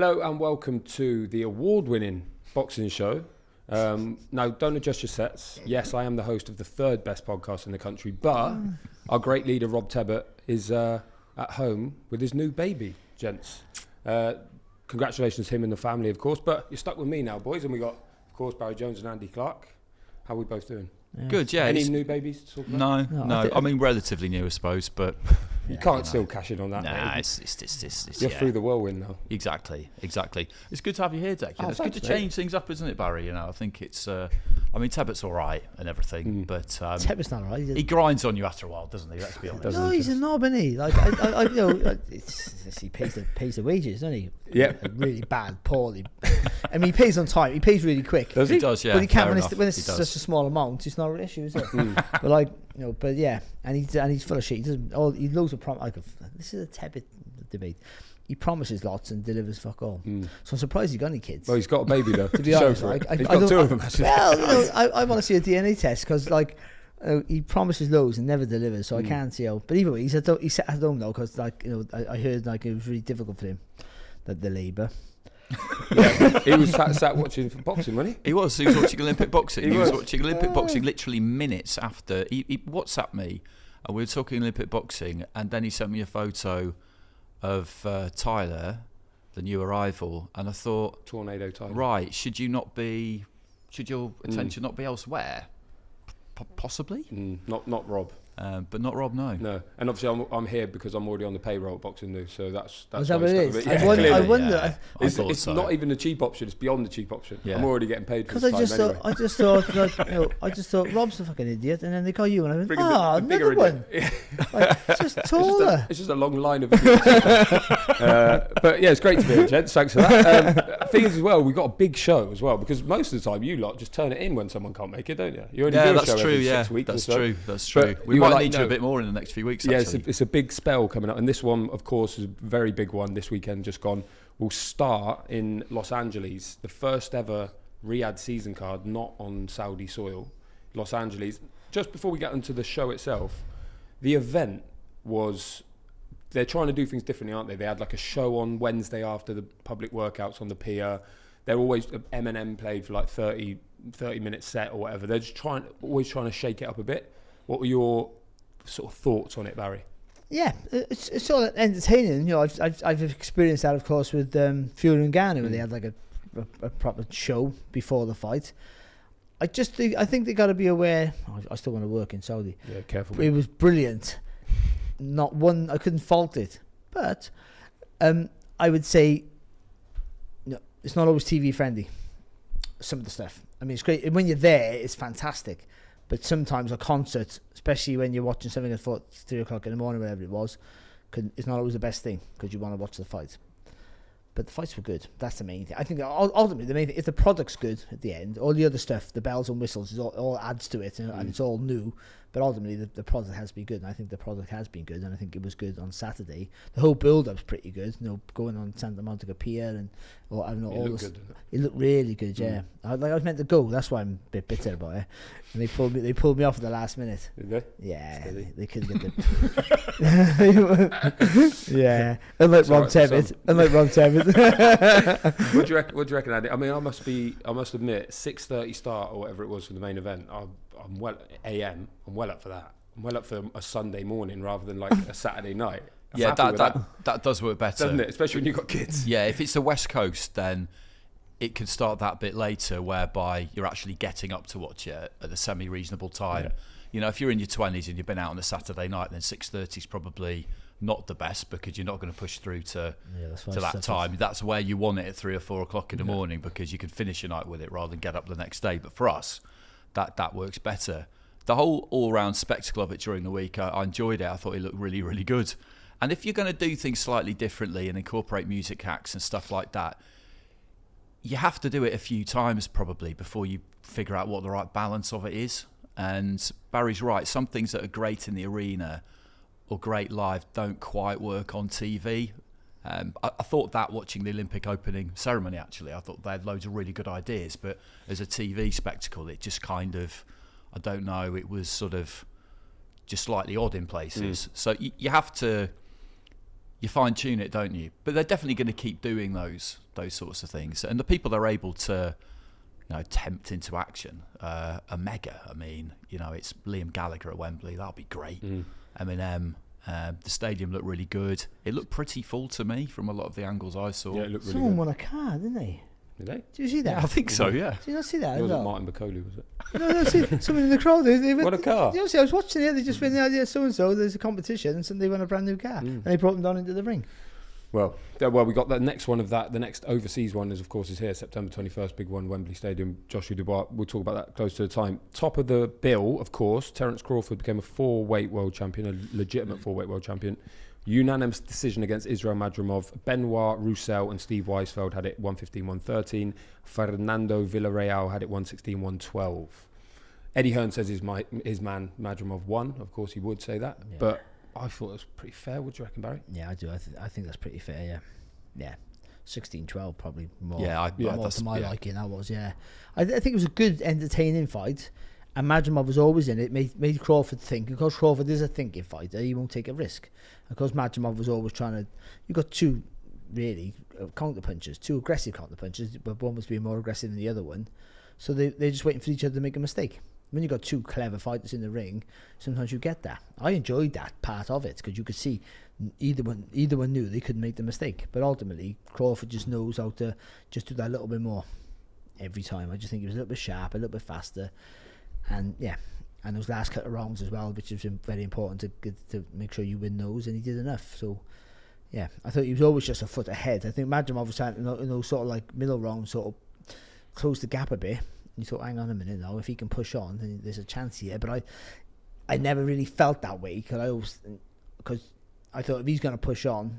Hello and welcome to the award-winning boxing show. Now, don't adjust your sets. Yes, I am the host of the third best podcast in the country, but our great leader, Rob Tebbett, is at home with his new baby, gents. Congratulations to him and the family, of course, but you're stuck with me now, boys, and we got, of course, Barry Jones and Andy Clarke. How are we both doing? Yeah. Good, yeah. Any new babies to talk about? No. I mean, relatively new, I suppose, but... You can't still cash in on that. Nah, it's you're through the whirlwind now. Exactly. It's good to have you here, Dec. It's good to change things up, isn't it, Barry? You know, I think it's. I mean, Tebbett's all right and everything, but Tebbett's not all right. He grinds on you after a while, doesn't he? Let's be honest. No, he's a knob, isn't he? Like, he pays the wages, doesn't he? Yeah. Really bad, poorly. I mean, he pays on time. He pays really quick. Does he? He does, yeah. But he can't when it's such a small amount. It's not an issue, is it? But like, but yeah, and he's full of shit. He doesn't. He loads of this is a Tebbett debate. He promises lots and delivers fuck all. So I'm surprised he got any kids. Well, he's got a baby though. To be honest, he's got two of them. Actually. Well, I want to see a DNA test because he promises loads and never delivers. So I can't see how. But either way, he's at home now because I heard it was really difficult for him, the labour. Yeah, he was sat watching boxing, wasn't he? He was watching Olympic boxing. He was watching Olympic boxing literally minutes after. He WhatsApped me and we were talking Olympic boxing, and then he sent me a photo of Tyler, the new arrival, and I thought, Tornado Tyler. Right, should your attention not be elsewhere? Possibly. Not Rob. But not Rob, no. No, and obviously I'm here because I'm already on the payroll at Boxing News, so that's is that what it is? Yeah, I wonder. Yeah. It's not even a cheap option; it's beyond the cheap option. Yeah. I'm already getting paid for this time anyway. I just thought Rob's a fucking idiot, and then they call you, and I went, another one. It's just taller. It's just a long line of idiots. But yeah, it's great to be here, gents. Thanks for that. Thing is, as well, we've got a big show as well, because most of the time you lot just turn it in when someone can't make it, don't you? You only do a show every 6 weeks. That's true. We might need you a bit more in the next few weeks. Yeah, it's a big spell coming up, and this one, of course, is a very big one. This weekend just gone will start in Los Angeles, the first ever Riyadh season card, not on Saudi soil. Los Angeles. Just before we get into the show itself, the event was. They're trying to do things differently, aren't they? They had like a show on Wednesday after the public workouts on the pier. They're always Eminem played for like 30 minute set or whatever. They're just always trying to shake it up a bit. What were your sort of thoughts on it, Barry? Yeah, it's sort of entertaining. You know, I've experienced that, of course, with Fury and Garner, where they had like a proper show before the fight. I think they got to be aware. I still want to work in Saudi. Yeah, careful. It was brilliant. Not one, I couldn't fault it, but I would say, it's not always TV friendly. Some of the stuff. I mean, it's great when you're there. It's fantastic. But sometimes a concert, especially when you're watching something at 3 o'clock in the morning, whatever it was, it's not always the best thing because you want to watch the fight. But the fights were good. That's the main thing. I think ultimately the main thing, if the product's good at the end, all the other stuff, the bells and whistles, all adds to it, and it's all new. But ultimately the product has to be good, and I think the product has been good, and I think it was good on Saturday. The whole build-up's pretty good. Going on Santa Monica Pier and it looked really good. Yeah, I was meant to go. That's why I'm a bit bitter about it. And they pulled me off at the last minute. Did they? Yeah, they couldn't get the. Yeah, unlike Rob Tebbett. What do you reckon, Andy? I mean, I must admit, 6:30 start or whatever it was for the main event. I'm well up for that. I'm well up for a Sunday morning rather than like a Saturday night. Yeah, that does work better, doesn't it? Especially when you've got kids. Yeah, if it's the West Coast, then it could start that bit later, whereby you're actually getting up to watch it at a semi-reasonable time. Yeah. You know, if you're in your 20s and you've been out on a Saturday night, then 6:30 is probably not the best because you're not going to push through to that time. That's where you want it at 3 or 4 o'clock in the morning because you can finish your night with it rather than get up the next day. But for us, that works better. The whole all-round spectacle of it during the week, I enjoyed it. I thought it looked really, really good. And if you're going to do things slightly differently and incorporate music acts and stuff like that, you have to do it a few times probably before you figure out what the right balance of it is. And Barry's right. Some things that are great in the arena or great live don't quite work on TV. I thought that watching the Olympic opening ceremony, actually, I thought they had loads of really good ideas. But as a TV spectacle, it just kind of, I don't know, it was sort of just slightly odd in places. So you have to, you fine tune it, don't you? But they're definitely going to keep doing those those sorts of things. And the people that are able to, tempt into action are mega. I mean, it's Liam Gallagher at Wembley. That'll be great. Eminem. The stadium looked really good. It looked pretty full to me from a lot of the angles I saw. Yeah, it looked really Someone good. won a car, didn't they? Did they? Did you see that? Yeah, I think so, yeah. Did you not see that? It wasn't Martin Bakole, was it? No, see, someone in the crowd. What a car. You know, see, I was watching it. They just went the idea, so-and-so, there's a competition, and suddenly they won a brand new car. And they brought them down into the ring. Well, we got the next one of that. The next overseas one is, of course, here, September 21st, big one, Wembley Stadium, Joshua Dubois. We'll talk about that close to the time. Top of the bill, of course, Terence Crawford became a 4-weight world champion, a legitimate 4-weight world champion. Unanimous decision against Israil Madrimov. Benoit Roussel and Steve Weisfeld had it 115-113. Fernando Villarreal had it 116-112. Eddie Hearn says his man Madrimov won. Of course, he would say that. Yeah. But I thought it was pretty fair. What do you reckon, Barry? Yeah, I do. I think that's pretty fair, yeah. 16-12 probably more. More to my liking, that was, yeah. I think it was a good, entertaining fight. And Madrimov was always in it. Made Crawford think. Because Crawford is a thinking fighter, he won't take a risk. Because Madrimov was always trying to... You got two, really, counter punches, two aggressive counter punches, but one was being more aggressive than the other one. So they're just waiting for each other to make a mistake. When you got two clever fighters in the ring, sometimes you get that. I enjoyed that part of it because you could see either one knew they couldn't make the mistake. But ultimately, Crawford just knows how to just do that little bit more every time. I just think he was a little bit sharp, a little bit faster. And those last couple of rounds as well, which is very important to make sure you win those, and he did enough. So, yeah, I thought he was always just a foot ahead. I think Madrimov was trying to, sort of like middle round, sort of close the gap a bit. And you thought, hang on a minute now, if he can push on, then there's a chance here. But I never really felt that way because I thought if he's going to push on,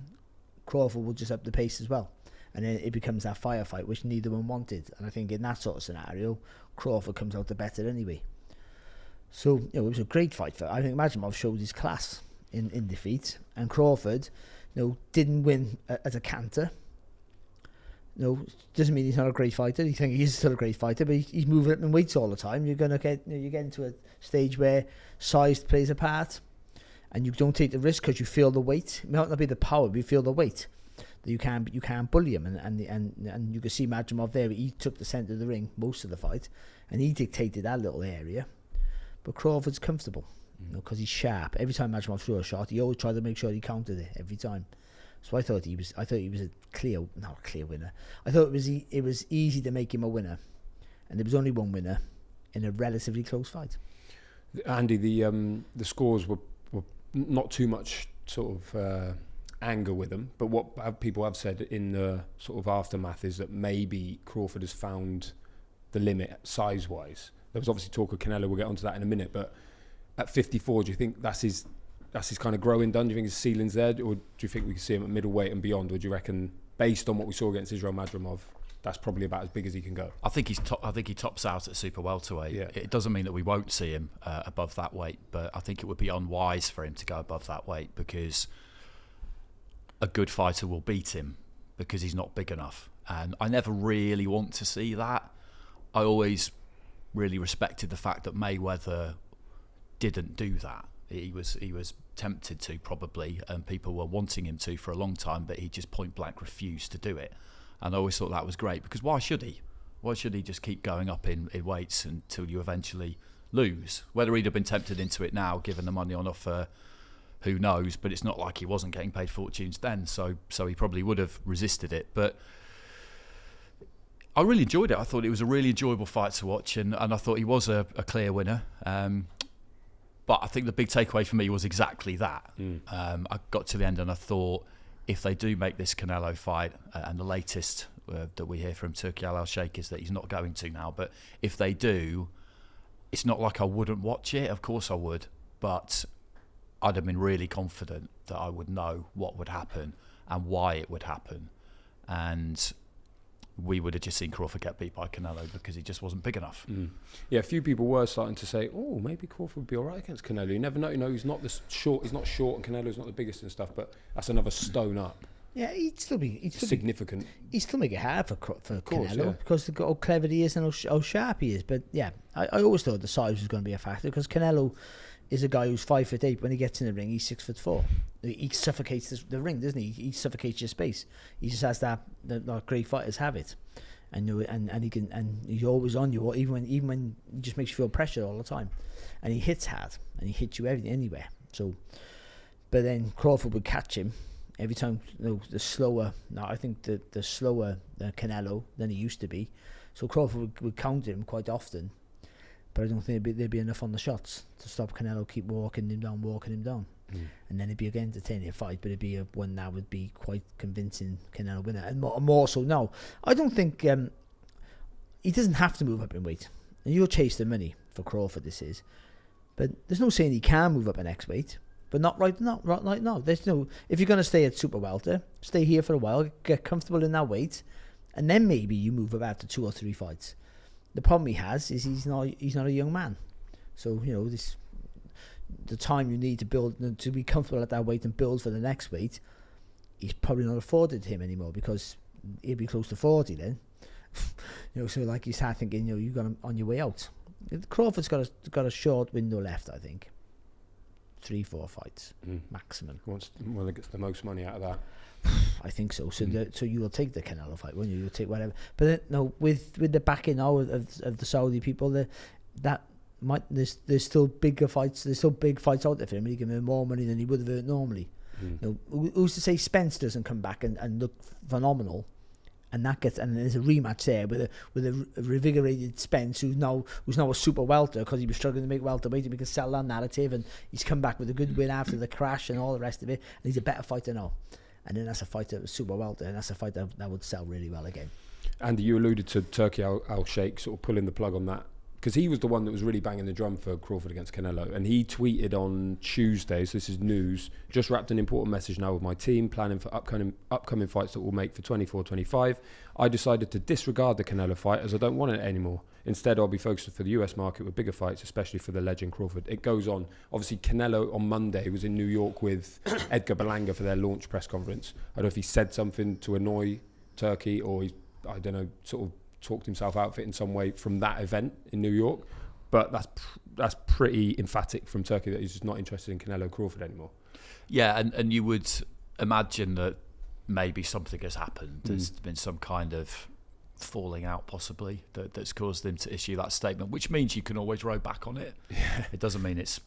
Crawford will just up the pace as well. And then it becomes that firefight, which neither one wanted. And I think in that sort of scenario, Crawford comes out the better anyway. So, it was a great fight. I think Madrimov showed his class in defeat. And Crawford, didn't win as a canter. Doesn't mean he's not a great fighter. You think he is still a great fighter, but he's moving up in weights all the time. You're going to get, you get into a stage where size plays a part. And you don't take the risk because you feel the weight. It might not be the power, but you feel the weight. That you can't bully him, and you can see Madrimov there. He took the centre of the ring most of the fight, and he dictated that little area. But Crawford's comfortable, because he's sharp. Every time Madrimov threw a shot, he always tried to make sure he countered it every not a clear winner. I thought it was easy to make him a winner, and there was only one winner in a relatively close fight. Andy, the scores were not too much sort of anger with them, but what people have said in the sort of aftermath is that maybe Crawford has found the limit size-wise. There was obviously talk of Canelo. We'll get onto that in a minute, but at 54, do you think that's his kind of growing done? Do you think his ceiling's there, or do you think we can see him at middleweight and beyond? Or do you reckon, based on what we saw against Israil Madrimov, that's probably about as big as he can go? I think he tops out at super welterweight. Yeah. It doesn't mean that we won't see him above that weight, but I think it would be unwise for him to go above that weight because a good fighter will beat him because he's not big enough. And I never really want to see that. I always really respected the fact that Mayweather didn't do that. He was tempted to, probably, and people were wanting him to for a long time, but he just point blank refused to do it. And I always thought that was great, because why should he? Why should he just keep going up in weights until you eventually lose? Whether he'd have been tempted into it now, given the money on offer, who knows? But it's not like he wasn't getting paid fortunes then, so he probably would have resisted it. But I really enjoyed it. I thought it was a really enjoyable fight to watch, and I thought he was a clear winner. But I think the big takeaway for me was exactly that. I got to the end and I thought, if they do make this Canelo fight, and the latest that we hear from Turki Al-Sheikh is that he's not going to now, but if they do, it's not like I wouldn't watch it. Of course I would, but I'd have been really confident that I would know what would happen and why it would happen. And we would have just seen Crawford get beat by Canelo because he just wasn't big enough. Yeah, a few people were starting to say, oh, maybe Crawford would be all right against Canelo. You never know. He's not short, and Canelo's not the biggest and stuff, but that's another stone up. Yeah, he'd still significant. He'd still make it hard for course, Canelo because of how clever he is and how sharp he is. But yeah, I always thought the size was going to be a factor because Canelo is a guy who's 5'8". When he gets in the ring, he's 6'4". He suffocates the ring, doesn't he? He suffocates your space. He just has that great fighters have it, and he can, and he's always on you, even when he just makes you feel pressure all the time, and he hits hard and he hits you anywhere. So, but then Crawford would catch him every time. The slower. Now I think the slower Canelo than he used to be. So Crawford would counter him quite often. But I don't think there'd be enough on the shots to stop Canelo keep walking him down. And then it'd be an entertaining fight, but it'd be one that would be quite convincing Canelo winner. And more so now, I don't think he doesn't have to move up in weight. And you'll chase the money for Crawford, this is. But there's no saying he can move up an X weight, but not right now. There's no. If you're going to stay at super welter, stay here for a while, get comfortable in that weight, and then maybe you move up after 2 or 3 fights. The problem he has is he's not a young man, so the time you need to build to be comfortable at that weight and build for the next weight, he's probably not afforded him anymore because he'll be close to 40 then. So like you start thinking, you got him on your way out. Crawford's got a short window left, I think. 3-4 fights maximum. One that gets the most money out of that. I think so. So so you will take the Canelo fight, won't you? You'll take whatever. But then, no, with the backing now of the Saudi people, there's still bigger fights. There's still big fights out there for him. He can earn more money than he would have earned normally. Who's to say Spence doesn't come back and look phenomenal, and there's a rematch there with a revigorated Spence who's now a super welter because he was struggling to make welterweight, and we can sell that narrative, and he's come back with a good win after the crash and all the rest of it, and he's a better fighter now. And then that's a fight that was super welter, and that's a fight that would sell really well again. Andy, you alluded to Turki Al-Sheikh sort of pulling the plug on that, because he was the one that was really banging the drum for Crawford against Canelo, and he tweeted on Tuesday, so this is news, just wrapped an important message now with my team, planning for upcoming fights that we'll make for 24-25. I decided to disregard the Canelo fight as I don't want it anymore. Instead, I'll be focused for the US market with bigger fights, especially for the legend Crawford. It goes on. Obviously, Canelo on Monday was in New York with Edgar Berlanga for their launch press conference. I don't know if he said something to annoy Turkey, or he, I don't know, sort of talked himself out of it in some way from that event in New York. But that's pretty emphatic from Turkey that he's just not interested in Canelo Crawford anymore. Yeah, and you would imagine that maybe something has happened. There's been some kind of falling out possibly that's caused him to issue that statement, which means you can always row back on it. Yeah. It doesn't mean it's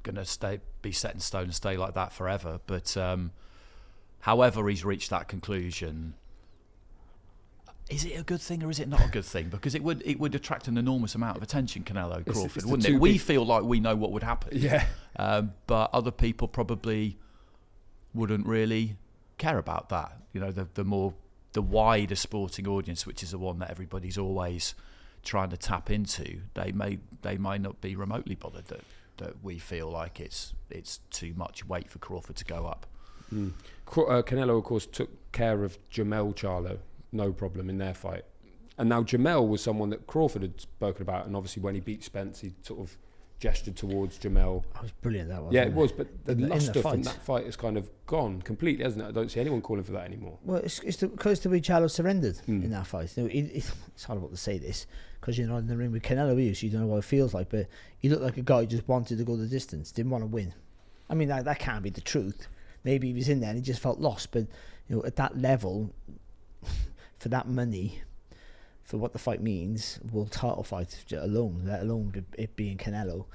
going to be set in stone and stay like that forever. But however he's reached that conclusion, is it a good thing or is it not a good thing? Because it would attract an enormous amount of attention, Canelo Crawford, wouldn't it? We feel like we know what would happen. Yeah. But other people probably wouldn't really care about that. The wider sporting audience, which is the one that everybody's always trying to tap into, they might not be remotely bothered that we feel like it's too much weight for Crawford to go up. Canelo, of course, took care of Jermell Charlo, no problem in their fight. And now Jermell was someone that Crawford had spoken about, and obviously when he beat Spence, he sort of gestured towards Jermell. That was brilliant, that was. Yeah, it was, but the luster from that fight has kind of gone completely, hasn't it? I don't see anyone calling for that anymore. Well, it's because the way Charlo surrendered in that fight. It's horrible to say this because you're not in the ring with Canelo, so you don't know what it feels like, but he looked like a guy who just wanted to go the distance, didn't want to win. I mean, that can't be the truth. Maybe he was in there and he just felt lost, but at that level, for that money, for what the fight means, world title fight alone, let alone it being Canelo,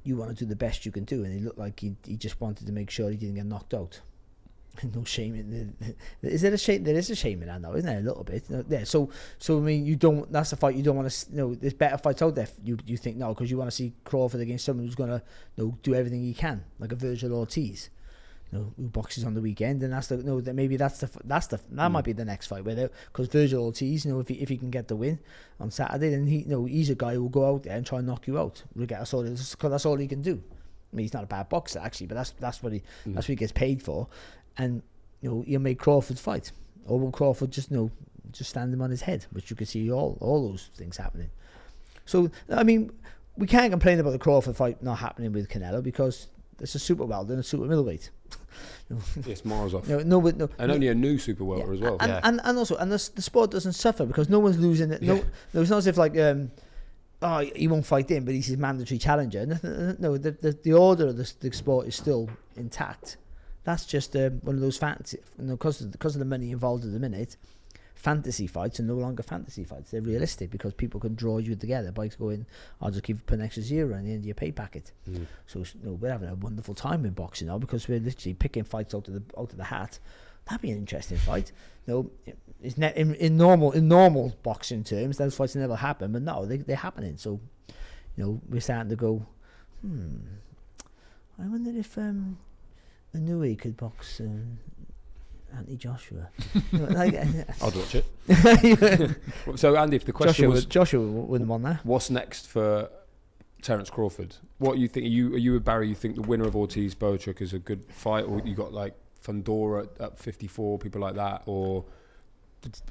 you want to do the best you can do, and he looked like he just wanted to make sure he didn't get knocked out. No shame in is there a shame? There is a shame in that now, isn't there? A little bit. Yeah. So I mean, you don't. That's the fight you don't want to. There's better fights out there. You think no, because you want to see Crawford against someone who's gonna do everything he can, like a Virgil Ortiz. Who boxes on the weekend, and that might be the next fight, because Virgil Ortiz, if he can get the win on Saturday, then he's a guy who will go out there and try and knock you out, regardless, because that's all he can do. I mean, he's not a bad boxer actually, but that's what he gets paid for, and he'll make Crawford fight, or will Crawford just stand him on his head, which you can see all those things happening. So I mean, we can't complain about the Crawford fight not happening with Canelo because there's a super welter and a super middleweight. It's miles off. And only a new super welter as well. And also, the sport doesn't suffer because no one's losing it. No, it's not as if like, he won't fight in, but he's his mandatory challenger. No, the order of the sport is still intact. That's just one of those fantasy, because of the money involved at the minute. Fantasy fights are no longer fantasy fights. They're realistic because people can draw you together by going, I'll just put an extra zero at the end of your pay packet. So we're having a wonderful time in boxing now because we're literally picking fights out of the hat. That'd be an interesting fight. In normal boxing terms, those fights never happen, but no, they're happening. So, we're starting to go, I wonder if Inouye could box Andy Joshua. I'd watch it. So Andy, if the question Joshua wouldn't want that. What's next for Terence Crawford? What you think? Are you with Barry? You think the winner of Ortiz Boachuk is a good fight, or you got like Fundora at 54, people like that, or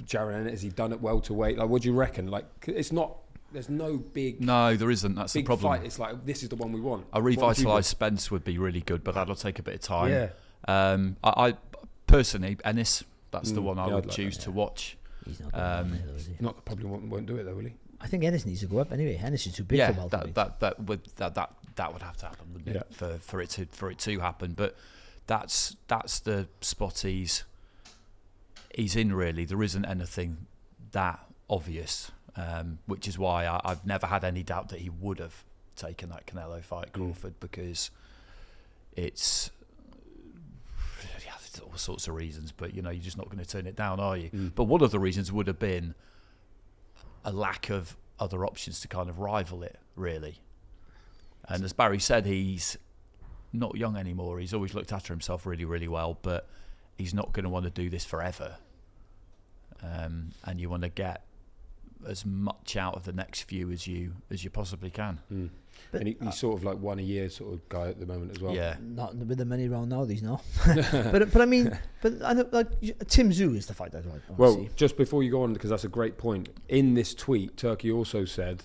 Jarrell, has he done it welterweight? Like, what do you reckon? Like, it's not. There's no big. No, there isn't. That's the problem. Fight. It's like this is the one we want. A revitalised Spence would be really good, but that'll take a bit of time. Yeah. I personally, Ennis, that's the one I would choose to watch. He's not going to is he? Not probably won't do it though, will he? I think Ennis needs to go up anyway. Ennis is too big for welterweight. that would have to happen, wouldn't it? For it to happen. But that's the spot he's in. Really, there isn't anything that obvious, which is why I've never had any doubt that he would have taken that Canelo fight, Crawford, because it's all sorts of reasons, but you're just not going to turn it down, are you? But one of the reasons would have been a lack of other options to kind of rival it, really. And as Barry said, he's not young anymore. He's always looked after himself really, really well, but he's not going to want to do this forever. And you want to get as much out of the next few as you possibly can. But and he's sort of like 1 a year sort of guy at the moment as well. Yeah, not with the money around now. He's not. but I mean, I know, like Tim Tszyu is the fight I'd want to see. Just before you go on, because that's a great point. In this tweet, Turkey also said,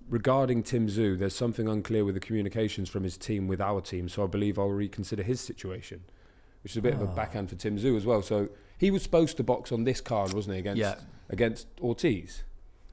regarding Tim Tszyu, there's something unclear with the communications from his team with our team, so I believe I'll reconsider his situation, which is a bit of a backhand for Tim Tszyu as well. So he was supposed to box on this card, wasn't he, against Ortiz?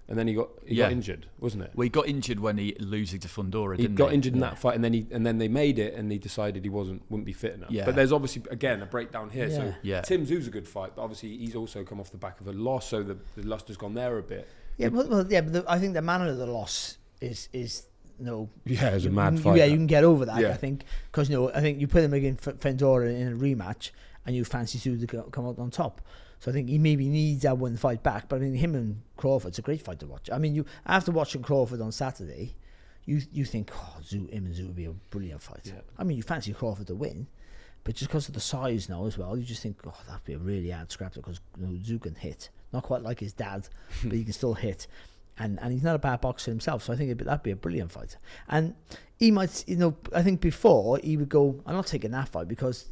And then he got injured, wasn't it? Well, he got injured when he losing to Fundora, didn't he? He got injured in that fight, and then they made it, and he decided he wouldn't be fit enough. Yeah. But there's obviously, again, a breakdown here. So Tim Tszyu's a good fight, but obviously he's also come off the back of a loss, so the luster's gone there a bit. Yeah, but I think the manner of the loss is it's a mad fight. Yeah, you can get over that. I think because I think you put him against Fundora in a rematch, and you fancy Tszyu to come out on top. So I think he maybe needs that one fight back. But I mean, him and Crawford's a great fight to watch. I mean, after watching Crawford on Saturday, you think, him and Tszyu would be a brilliant fight. Yeah. I mean, you fancy Crawford to win, but just because of the size now as well, you just think, that'd be a really hard scrap because Tszyu can hit. Not quite like his dad, but he can still hit. And he's not a bad boxer himself, so I think that'd be a brilliant fight. And he might, I think before he would go, I'm not taking that fight because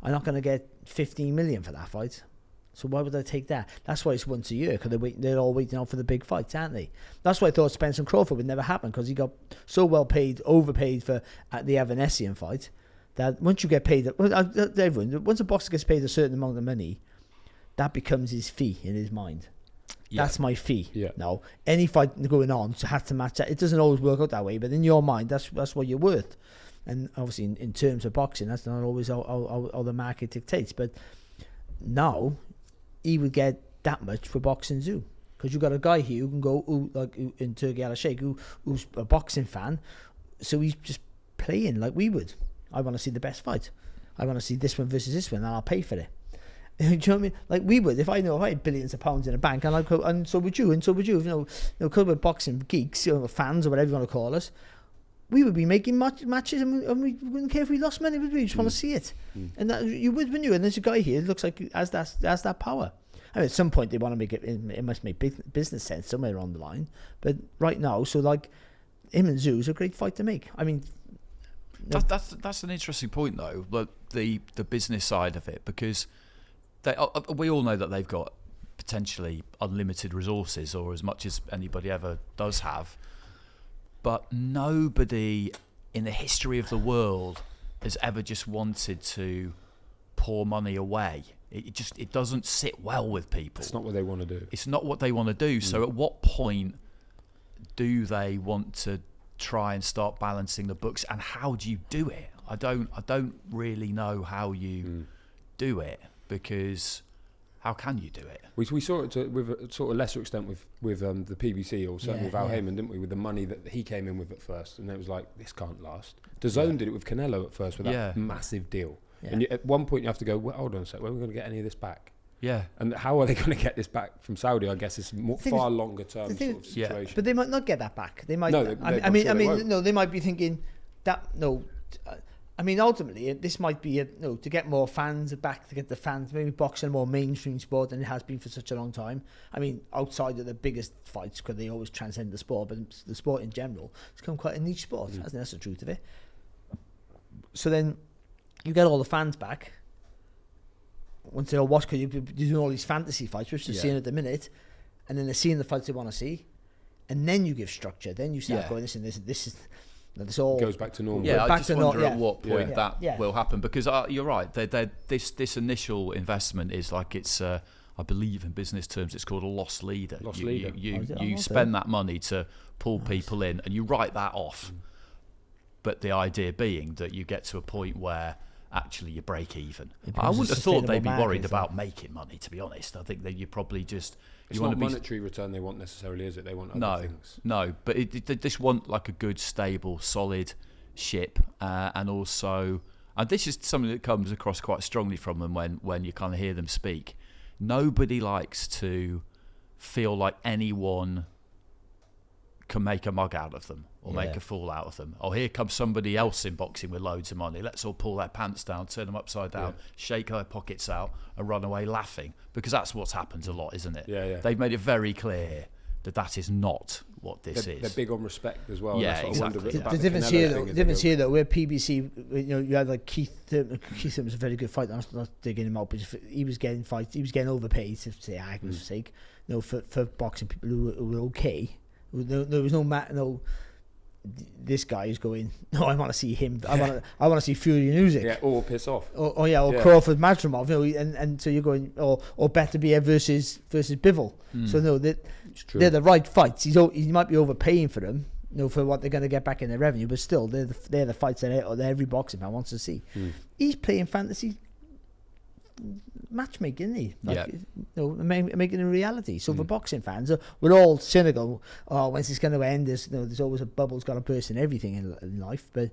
I'm not going to get 15 million for that fight. So why would I take that? That's why it's once a year, because they're all waiting out for the big fights, aren't they? That's why I thought Spence and Crawford would never happen, because he got so well paid, overpaid for the Evanesian fight, that once you get paid, once a boxer gets paid a certain amount of money, that becomes his fee in his mind. Yeah. That's my fee. Yeah. Now, any fight going on has to match that. It doesn't always work out that way, but in your mind, that's what you're worth. And obviously, in terms of boxing, that's not always how the market dictates. But now, he would get that much for boxing Tszyu, because you got a guy here who can go in Turkey Al-Sheikh who's a boxing fan, so he's just playing like we would. I want to see the best fight. I want to see this one versus this one, and I'll pay for it. Do you know what I mean? Like we would, if I had billions of pounds in a bank, and so would you, because we're boxing geeks, fans or whatever you want to call us, we would be making matches, and we wouldn't care if we lost money. We just want to see it, and that you would, wouldn't you? And there's a guy here. It looks like has that power. I mean, at some point they want to make it. It must make business sense somewhere along the line. But right now, so like him and Tszyu is a great fight to make. I mean, that's an interesting point though. Like the business side of it, because we all know that they've got potentially unlimited resources, or as much as anybody ever does have. But nobody in the history of the world has ever just wanted to pour money away. It doesn't sit well with people. It's not what they want to do. It's not what they want to do. So at what point do they want to try and start balancing the books, and how do you do it? I don't really know how you do it, because how can you do it? We saw it with a sort of lesser extent with the PBC, or certainly with Al Heyman, didn't we? With the money that he came in with at first, and it was like, this can't last. DAZN did it with Canelo at first with that massive deal. Yeah. And at one point you have to go, well, hold on a sec, when are we going to get any of this back? Yeah. And how are they going to get this back from Saudi? I guess it's far longer term sort of situation. Yeah. But they might not get that back. They might. No, they might be thinking that ultimately this might be to get more fans back, to get the fans, maybe boxing a more mainstream sport than it has been for such a long time. I mean, outside of the biggest fights, because they always transcend the sport, but the sport in general, it's become quite a niche sport. That's the truth of it. So then you get all the fans back. Once they all watch, because you're doing all these fantasy fights, which they're seeing at the minute, and then they're seeing the fights they want to see, and then you give structure. Then you start going, listen, this all goes back to normal. Yeah, I just wonder at what point that will happen, because you're right. This initial investment is like it's, I believe in business terms, it's called a loss leader. You spend that money to pull people in, and you write that off. But the idea being that you get to a point where actually you break even. I wouldn't have thought they'd be worried about making money, to be honest. I think that you probably just... It's not monetary return they want necessarily, is it? They want other things. No, but they just want like a good, stable, solid ship. And also... And this is something that comes across quite strongly from them when you kind of hear them speak. Nobody likes to feel like anyone can make a mug out of them or make a fool out of them. Oh, here comes somebody else in boxing with loads of money. Let's all pull their pants down, turn them upside down, shake their pockets out and run away laughing. Because that's what's happened a lot, isn't it? Yeah. They've made it very clear that is not what this is. They're big on respect as well. Yeah, exactly. The difference here, though, where PBC, you had like Keith Thurman was a very good fighter. I'm not digging him out, but he was getting fights. He was getting overpaid, to say argument's sake. For boxing people who were okay. There was no this guy is going, no, I want to see him. I want to see Fury and Usyk. Yeah, or piss off. Or Crawford Madrimov. And so you're going, or Beterbiev versus Bivol. So they're the right fights. He might be overpaying for them, for what they're going to get back in their revenue, but still they're the fights that every boxing fan wants to see. He's playing fantasy matchmaking, isn't he? Making it a reality. So for boxing fans, we're all cynical. Oh, when's this going to end? There's always a bubble's got to burst in everything in life, but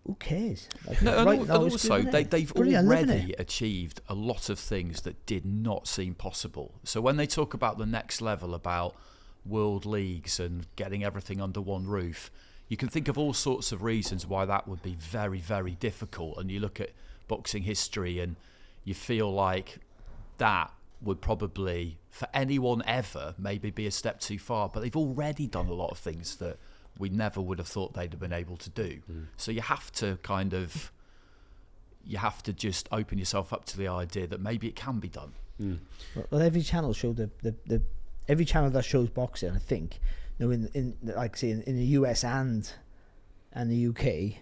who cares? They've already achieved a lot of things that did not seem possible. So when they talk about the next level, about world leagues and getting everything under one roof, you can think of all sorts of reasons why that would be very, very difficult. And you look at boxing history and you feel like that would probably, for anyone ever, maybe be a step too far. But they've already done a lot of things that we never would have thought they'd have been able to do. So you have to just open yourself up to the idea that maybe it can be done. Well, every channel showed every channel that shows boxing, I think, in like say in the US and the UK,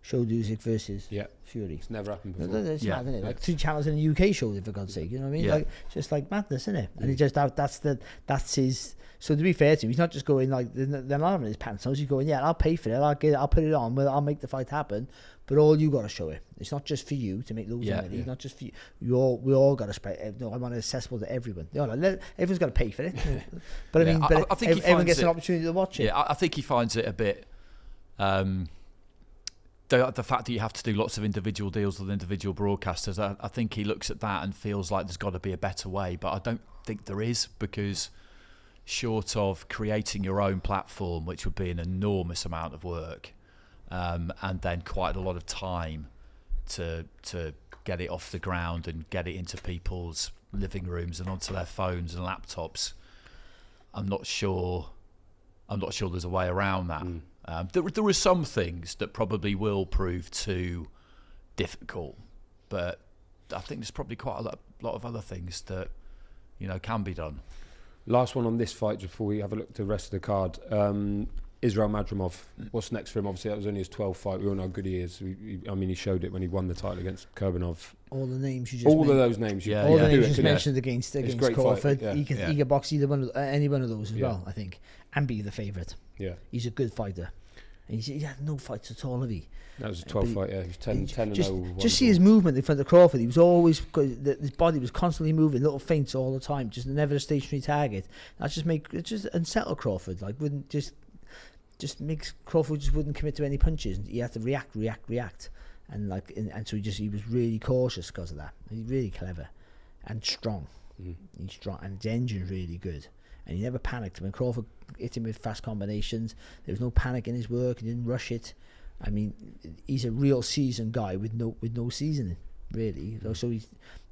showed Usyk versus Fury. It's never happened before. It's mad, isn't it? Like 2 channels in the UK showed it, for God's sake. You know what I mean? Like, it's just like madness, isn't it? And he just that's his. So to be fair to him, he's not just going like they're not having his pants on. He's going, I'll pay for it. I'll put it on. I'll make the fight happen. But all you got to show it. It's not just for you to make loads of money. It's not just for you. We all got to spread. I want it accessible to everyone. Everyone's got to pay for it. But I think everyone gets an opportunity to watch it. Yeah, I think he finds it a bit. The fact that you have to do lots of individual deals with individual broadcasters, I think he looks at that and feels like there's got to be a better way. But I don't think there is, because short of creating your own platform, which would be an enormous amount of work, and then quite a lot of time to get it off the ground and get it into people's living rooms and onto their phones and laptops, I'm not sure there's a way around that. There are some things that probably will prove too difficult, but I think there's probably quite a lot of other things that can be done. Last one on this fight before we have a look at the rest of the card. Israil Madrimov, what's next for him? Obviously, that was only his 12th fight. We all know how good he is. He showed it when he won the title against Kurbanov. All the names you just all of those names. You just mentioned against Crawford. Fight, He could box either one of any one of those as well, I think, and be the favourite. Yeah, he's a good fighter. And he had no fights at all, have he? That was his 12th fight. Yeah, he was 10-0. Just see his movement in front of Crawford. He was always his body was constantly moving, little feints all the time, just never a stationary target. That just unsettle Crawford. Like wouldn't just makes Crawford just wouldn't commit to any punches. He had to react, and so he was really cautious because of that. He's really clever and strong. He's strong, and his engine's really good. And he never panicked. When Crawford hit him with fast combinations, there was no panic in his work. He didn't rush it. I mean, he's a real seasoned guy with no seasoning, really. So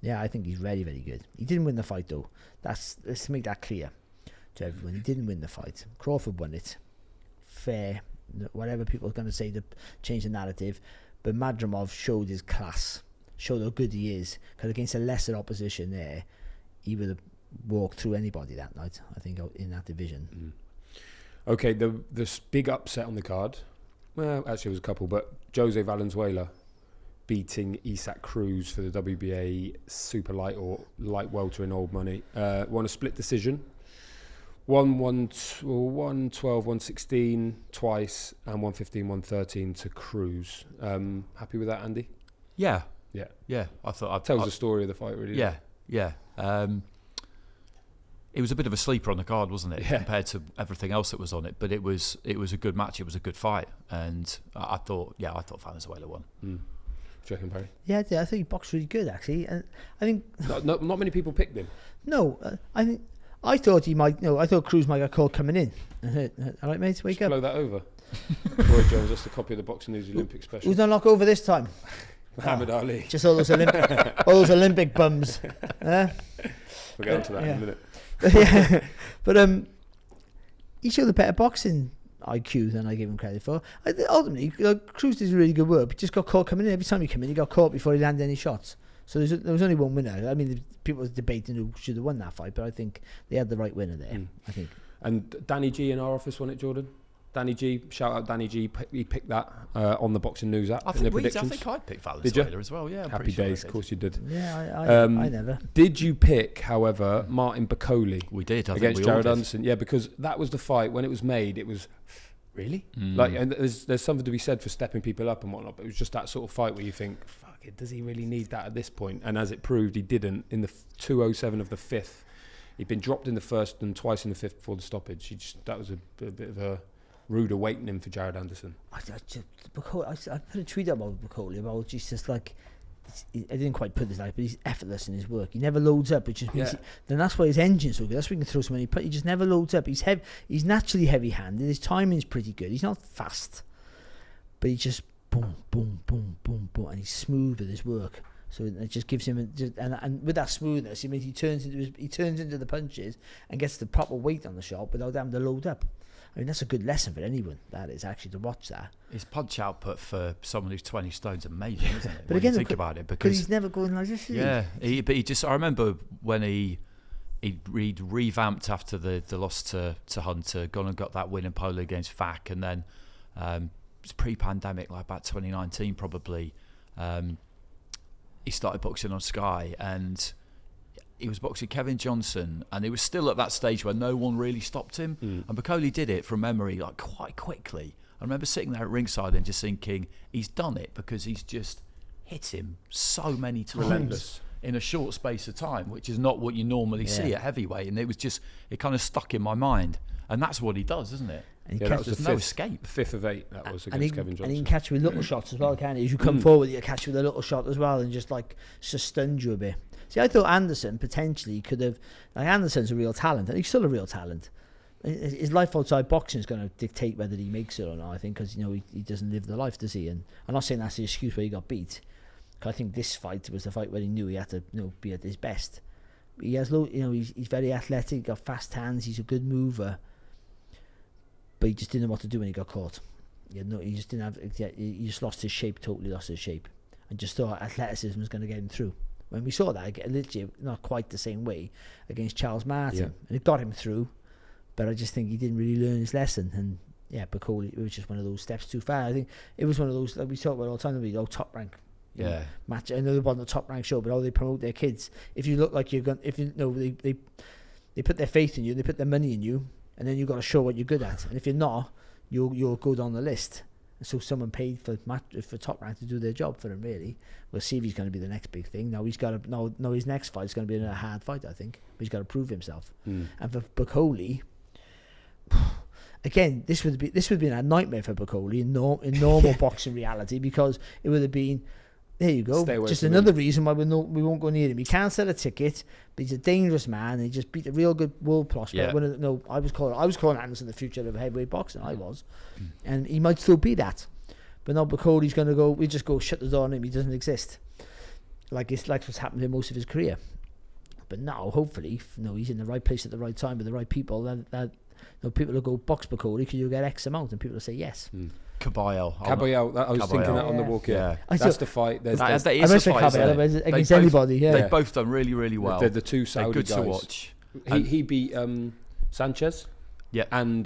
I think he's very, very good. He didn't win the fight though. Let's make that clear to everyone. He didn't win the fight. Crawford won it. Fair, whatever people are going to say to change the narrative, but Madrimov showed his class, showed how good he is, because against a lesser opposition there, he would have walked through anybody that night, I think, in that division. Okay, this big upset on the card, well, actually it was a couple, but Jose Valenzuela beating Cruz for the WBA super light or light welter in old money, won a split decision. 112, 116 twice, and 115, 113 to Cruz. Happy with that, Andy? Yeah. I thought tells the story of the fight, really. Yeah. It was a bit of a sleeper on the card, wasn't it, compared to everything else that was on it? But it was a good match. It was a good fight, and I thought Valenzuela won. Do you reckon, Barry? Yeah, I think he boxed really good, actually. And I think not many people picked him. No, I thought he might. No, I thought Cruz might get called coming in. All right, mate, wake up. Blow that over. Roy Jones, that's a copy of the Boxing News Olympic special. Who's done knock over this time? Muhammad Ali. Just all those Olympic bums. We'll get onto that in a minute. But he showed a better boxing IQ than I gave him credit for. Ultimately, Cruz did really good work. He just got caught coming in. Every time he came in, he got caught before he landed any shots. So there was only one winner. I mean, people were debating who should have won that fight, but I think they had the right winner there. I think. And Danny G in our office won it, Jordan. Danny G, shout out Danny G. He picked that on the Boxing News app. I think I picked Valenzuela as well. Yeah, happy days. Of course you did. Yeah, I never. Did you pick, however, Martin Bakole? We did. Against Jarod Anderson. Yeah, because that was the fight when it was made. It was. Really? And there's something to be said for stepping people up and whatnot, but it was just that sort of fight where you think, fuck it, does he really need that at this point? And as it proved, he didn't. In the 2:07 of the fifth, he'd been dropped in the first and twice in the fifth before the stoppage. That was a bit of a rude awakening for Jarod Anderson. I put a tweet up about Bakole about just like, I didn't quite put this out, but he's effortless in his work. He never loads up, which just means then that's why his engine's so good. That's why he can throw so many. He just never loads up. He's naturally heavy-handed. His timing's pretty good. He's not fast, but he just boom, boom, boom, boom, boom, and he's smooth with his work. So it just gives him and with that smoothness, it means he turns into the punches and gets the proper weight on the shot without having to load up. I mean, that's a good lesson for anyone, that is, actually, to watch that. His punch output for someone who's 20 stone's amazing, isn't it? But again, you think about it, because he's never going like this, I remember when he'd revamped after the loss to Hunter, gone and got that win in Polo against Vac, and then it's pre-pandemic, like about 2019 probably, he started boxing on Sky, and he was boxing Kevin Johnson, and he was still at that stage where no one really stopped him. And Bakole did it from memory, like quite quickly. I remember sitting there at ringside and just thinking, he's done it because he's just hit him so many times in a short space of time, which is not what you normally see at heavyweight. And it kind of stuck in my mind. And that's what he does, isn't it? And there's no escape. 5th of 8, that was against Kevin Johnson. And he can catch you with little shots as well, can't he? As you come forward, he'll catch you with a little shot as well and just stun you a bit. See, I thought Anderson potentially could have. Anderson's a real talent, and he's still a real talent. His life outside boxing is going to dictate whether he makes it or not. I think because he doesn't live the life, does he? And I'm not saying that's the excuse where he got beat. Cause I think this fight was the fight where he knew he had to be at his best. He has he's very athletic, got fast hands, he's a good mover. But he just didn't know what to do when he got caught. He just didn't have. He just lost his shape, totally lost his shape, and just thought athleticism was going to get him through. When we saw that, literally not quite the same way against Charles Martin, and it got him through. But I just think he didn't really learn his lesson, and Bakole, it was just one of those steps too far. I think it was one of those, like we talk about all the time, Top Rank. Yeah. Match. I know they're on the Top Rank show, but how they promote their kids. If you look like you're going, if you know, they put their faith in you, they put their money in you, and then you've got to show what you're good at. And if you're not, you'll go down the list. And so someone paid for Top Rank to do their job for him, really. We'll see if he's going to be the next big thing. Now he's got to, no, his next fight is going to be a hard fight, I think. But he's got to prove himself. And for Bakole, again, this would have been a nightmare for Bakole in normal boxing reality, because it would have been, there you go, just another reason why we won't go near him. He can't sell a ticket, but he's a dangerous man, and he just beat a real good world prospect. Yeah. I was calling Anderson the future of heavyweight boxing. I was, and he might still be that. But now Bakole's going to go. We just go shut the door on him. He doesn't exist, like what's happened in most of his career. But now, hopefully, he's in the right place at the right time with the right people. That people will go box Bakole because you'll get X amount, and people will say yes. Caballero. I was thinking that on the walk. Yeah. That's the fight. That is the fight against anybody. Yeah, they've both done really, really well. They're the two Saudi good guys. To watch. He beat Sanchez. Yeah. And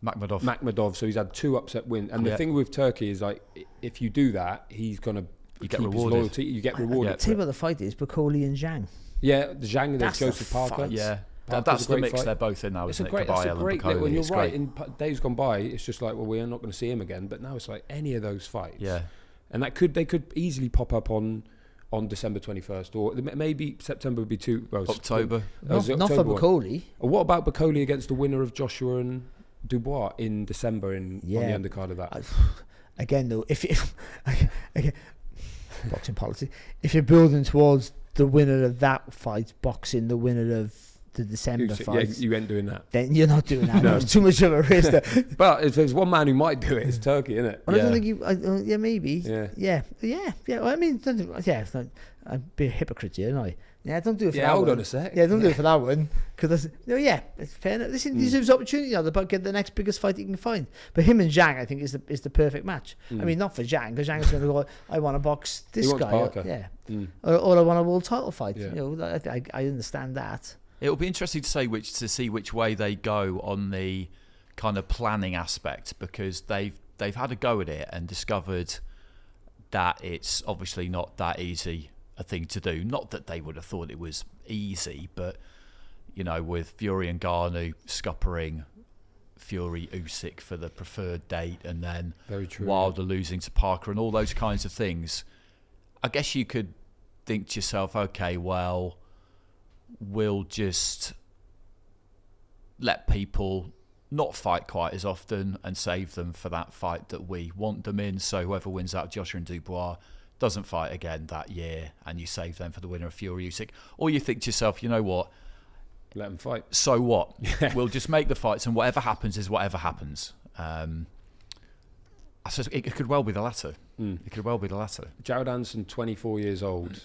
Makhmudov. So he's had 2 upset wins. And the thing with Turkey is, like, if you do that, he's gonna keep his loyalty. You get rewarded. Tell you what the fight is: Bakole and Zhang. Yeah, the Zhang and Joseph Parker. Fight. Yeah. That's the mix fight. They're both in now, isn't it? That's a great little, and you're right, in days gone by, it's just like, well, we're not going to see him again, but now it's like any of those fights. Yeah. And they could easily pop up on December 21st, or maybe September would be too... Well, October. Not for Bakole. Or what about Bakole against the winner of Joshua and Dubois in December on the undercard of that? Again, though, if boxing policy, if you're building towards the winner of that fight, boxing the winner of the December fight. Yeah, you ain't doing that. Then you're not doing that. No. It's too much of a risk. But if there's one man who might do it, it's Turkey, isn't it? Well, I don't think you. Yeah, maybe. Yeah. Well, I mean, I'd be a hypocrite here, aren't I? Yeah, don't do it for that one. Hold on a sec. Yeah, don't do it for that one. Because it's fair enough. Listen, he deserves opportunity now about getting the next biggest fight he can find. But him and Zhang, I think, is the perfect match. I mean, not for Zhang, because Zhang's going to go, I want to box this guy. Parker. Or I want a world title fight. Yeah. I understand that. It'll be interesting to see which way they go on the kind of planning aspect, because they've had a go at it and discovered that it's obviously not that easy a thing to do. Not that they would have thought it was easy, but with Fury and Ngannou scuppering Fury-Usyk for the preferred date, and then Wilder losing to Parker and all those kinds of things, I guess you could think to yourself, okay, well, we'll just let people not fight quite as often and save them for that fight that we want them in. So whoever wins out, Joshua and Dubois, doesn't fight again that year, and you save them for the winner of Fury-Usyk. Or you think to yourself, you know what? Let them fight. So what? We'll just make the fights, and whatever happens is whatever happens. It could well be the latter. It could well be the latter. Jarod Anderson, 24 years old.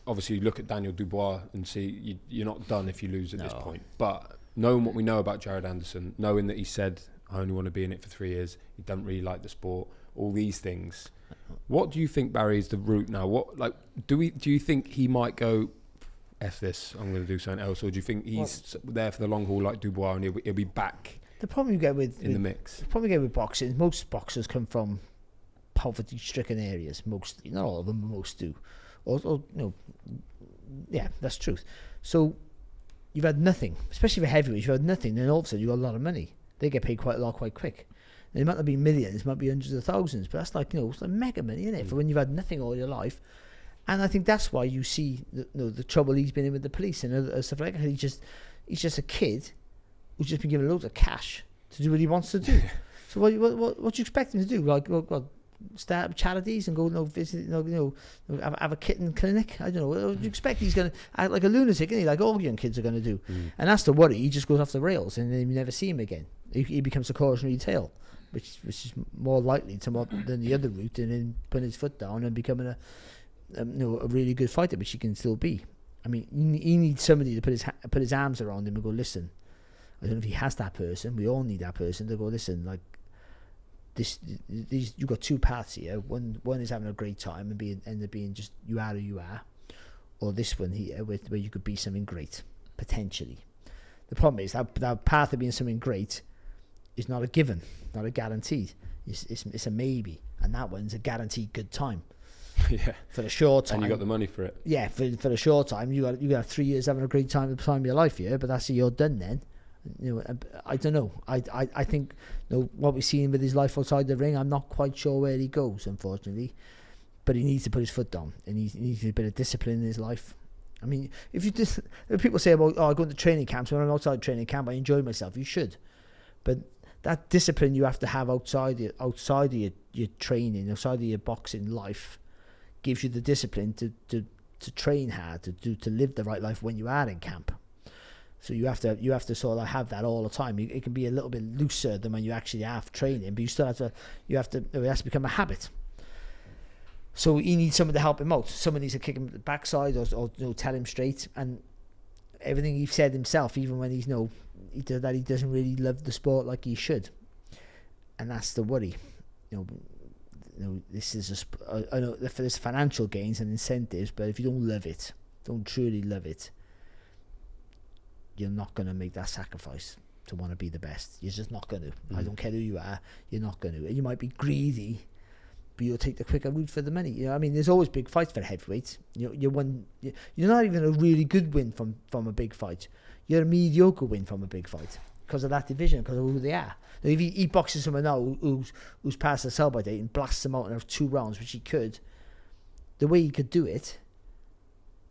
Obviously, you look at Daniel Dubois and see you're not done if you lose at this point. But knowing what we know about Jarod Anderson, knowing that he said, I only want to be in it for 3 years, he doesn't really like the sport, all these things. What do you think, Barry, is the route now? Do you think he might go, F this, I'm going to do something else? Or do you think he's there for the long haul like Dubois, and he'll be back the problem you get with the mix? The problem you get with boxing is most boxers come from poverty-stricken areas. Mostly, not all of them, but most do. That's truth. So you've had nothing, especially for heavyweights. You've had nothing, then all of a sudden you got a lot of money. They get paid quite a lot, quite quick. And it might not be millions, it might be hundreds of thousands, but that's it's like mega money, isn't it? For when you've had nothing all your life. And I think that's why you see the trouble he's been in with the police and other stuff like that. He's just a kid who's just been given loads of cash to do what he wants to do. So what do you expect him to do? Like, start up charities and go visit, have a kitten clinic? I don't know. What do you expect? He's going to act like a lunatic, isn't he? Like all young kids are going to do. And that's the worry. He just goes off the rails, and then you never see him again. He becomes a cautionary tale, which is more likely than the other route, and then putting his foot down and becoming a really good fighter, which he can still be. I mean, he needs somebody to put his arms around him and go, listen. I don't know if he has that person. We all need that person to go, listen, like, you've got 2 paths here. One is having a great time and end up being just you are who you are, or this one here where you could be something great potentially. The problem is that path of being something great is not a given, not a guaranteed. It's a maybe, and that one's a guaranteed good time. Yeah. For the short time. And you got the money for it. Yeah, for the short time, you got 3 years having a great time at the time of your life, yeah. But that's it, you're done then. You know, I don't know. I think, you know, what we've seen with his life outside the ring, I'm not quite sure where he goes, unfortunately. But he needs to put his foot down, and he needs a bit of discipline in his life. I mean, if people say about, I go into training camps, when I'm outside training camp, I enjoy myself. You should, but that discipline you have to have outside of your training, outside of your boxing life, gives you the discipline to train hard, to live the right life when you are in camp. So you have to sort of have that all the time. It can be a little bit looser than when you actually have training, but you still have to. It has to become a habit. So he needs someone to help him out. Someone needs to kick him the backside or you know, tell him straight. And everything he said himself, even when he's he doesn't really love the sport like he should, and that's the worry. You know, this is I know there's financial gains and incentives, but if you don't love it, don't truly love it, you're not going to make that sacrifice to want to be the best. You're just not going to. I don't care who you are, you're not going to. You might be greedy, but you'll take the quicker route for the money. You know, I mean, there's always big fights for heavyweights. You're not even a really good win from a big fight. You're a mediocre win from a big fight because of that division, because of who they are. Now, if he boxes someone now who's past the sell-by date and blasts them out in 2 rounds, which he could, the way he could do it,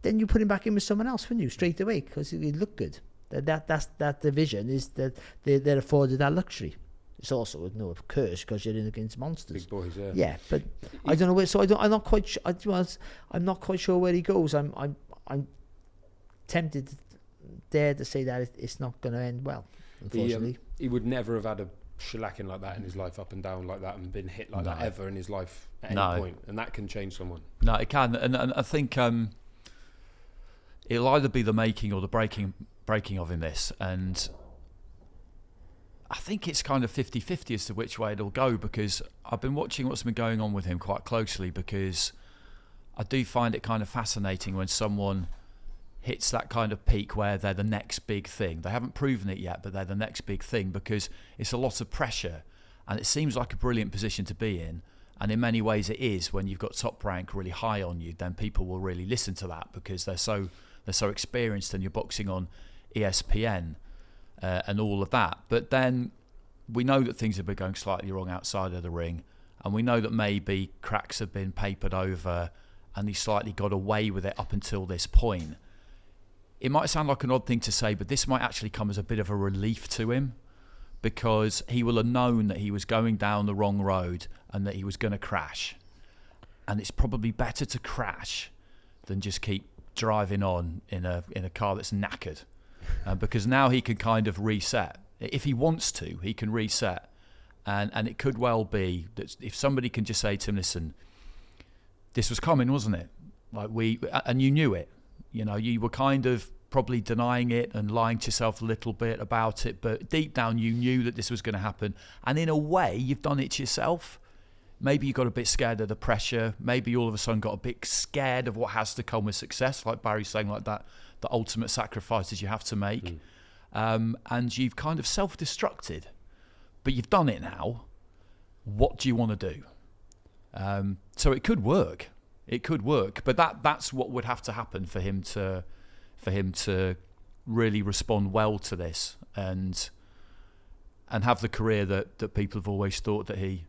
then you put him back in with someone else, wouldn't you, straight away, because he'd look good. That division is that they're afforded that luxury. It's also a curse because you're in against monsters. Big boys, yeah. Yeah, but I don't know where. So I'm not quite. I'm not quite sure where he goes. I'm tempted to say that it's not going to end well. Unfortunately, he would never have had a shellacking like that in his life, up and down like that, and been hit like that ever in his life at any point, and that can change someone. No, it can, and I think it'll either be the making or the breaking of him. This, and I think it's kind of 50-50 as to which way it'll go, because I've been watching what's been going on with him quite closely, because I do find it kind of fascinating when someone hits that kind of peak where they're the next big thing. They haven't proven it yet, but they're the next big thing, because it's a lot of pressure, and it seems like a brilliant position to be in, and in many ways it is. When you've got Top Rank really high on you, then people will really listen to that, because they're so experienced, and you're boxing on ESPN and all of that. But then we know that things have been going slightly wrong outside of the ring, and we know that maybe cracks have been papered over and he slightly got away with it up until this point. It might sound like an odd thing to say, but this might actually come as a bit of a relief to him, because he will have known that he was going down the wrong road and that he was going to crash. And it's probably better to crash than just keep driving on in a car that's knackered. Because now he can kind of reset. If he wants to, he can reset. And it could well be that if somebody can just say to him, listen, this was coming, wasn't it? And you knew it. You know, you were kind of probably denying it and lying to yourself a little bit about it, but deep down you knew that this was going to happen. And in a way, you've done it to yourself. Maybe you got a bit scared of the pressure. Maybe all of a sudden got a bit scared of what has to come with success, like Barry's saying, like that, the ultimate sacrifices you have to make. And you've kind of self-destructed. But you've done it now. What do you want to do? So it could work. It could work, but that's what would have to happen for him to really respond well to this and have the career that people have always thought that he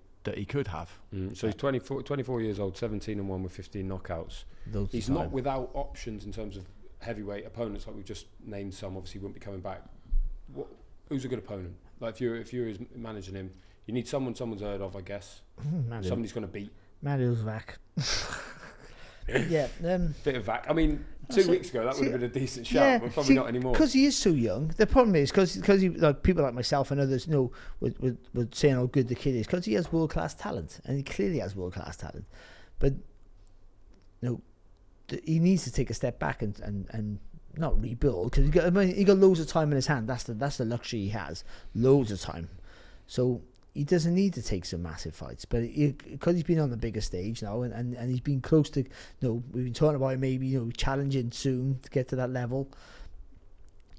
could have. So he's 24 years old, 17-1 with 15 knockouts. He's not without options in terms of heavyweight opponents, like we've just named some. Obviously, he wouldn't be coming back. Who's a good opponent? Like if you're managing him, you need someone's heard of, I guess. Somebody's going to beat. Mariusz Vac. Yeah, bit of Vac. I mean, 2 weeks ago that would have been a decent shout, but probably not anymore. Because he is so young. The problem is because like people like myself and others would saying how good the kid is, because he has world class talent, and he clearly has world class talent. But he needs to take a step back and not rebuild, because he got loads of time in his hand. That's the luxury he has, loads of time. So he doesn't need to take some massive fights, but because he's been on the bigger stage now, and he's been close to, we've been talking about maybe challenging soon to get to that level.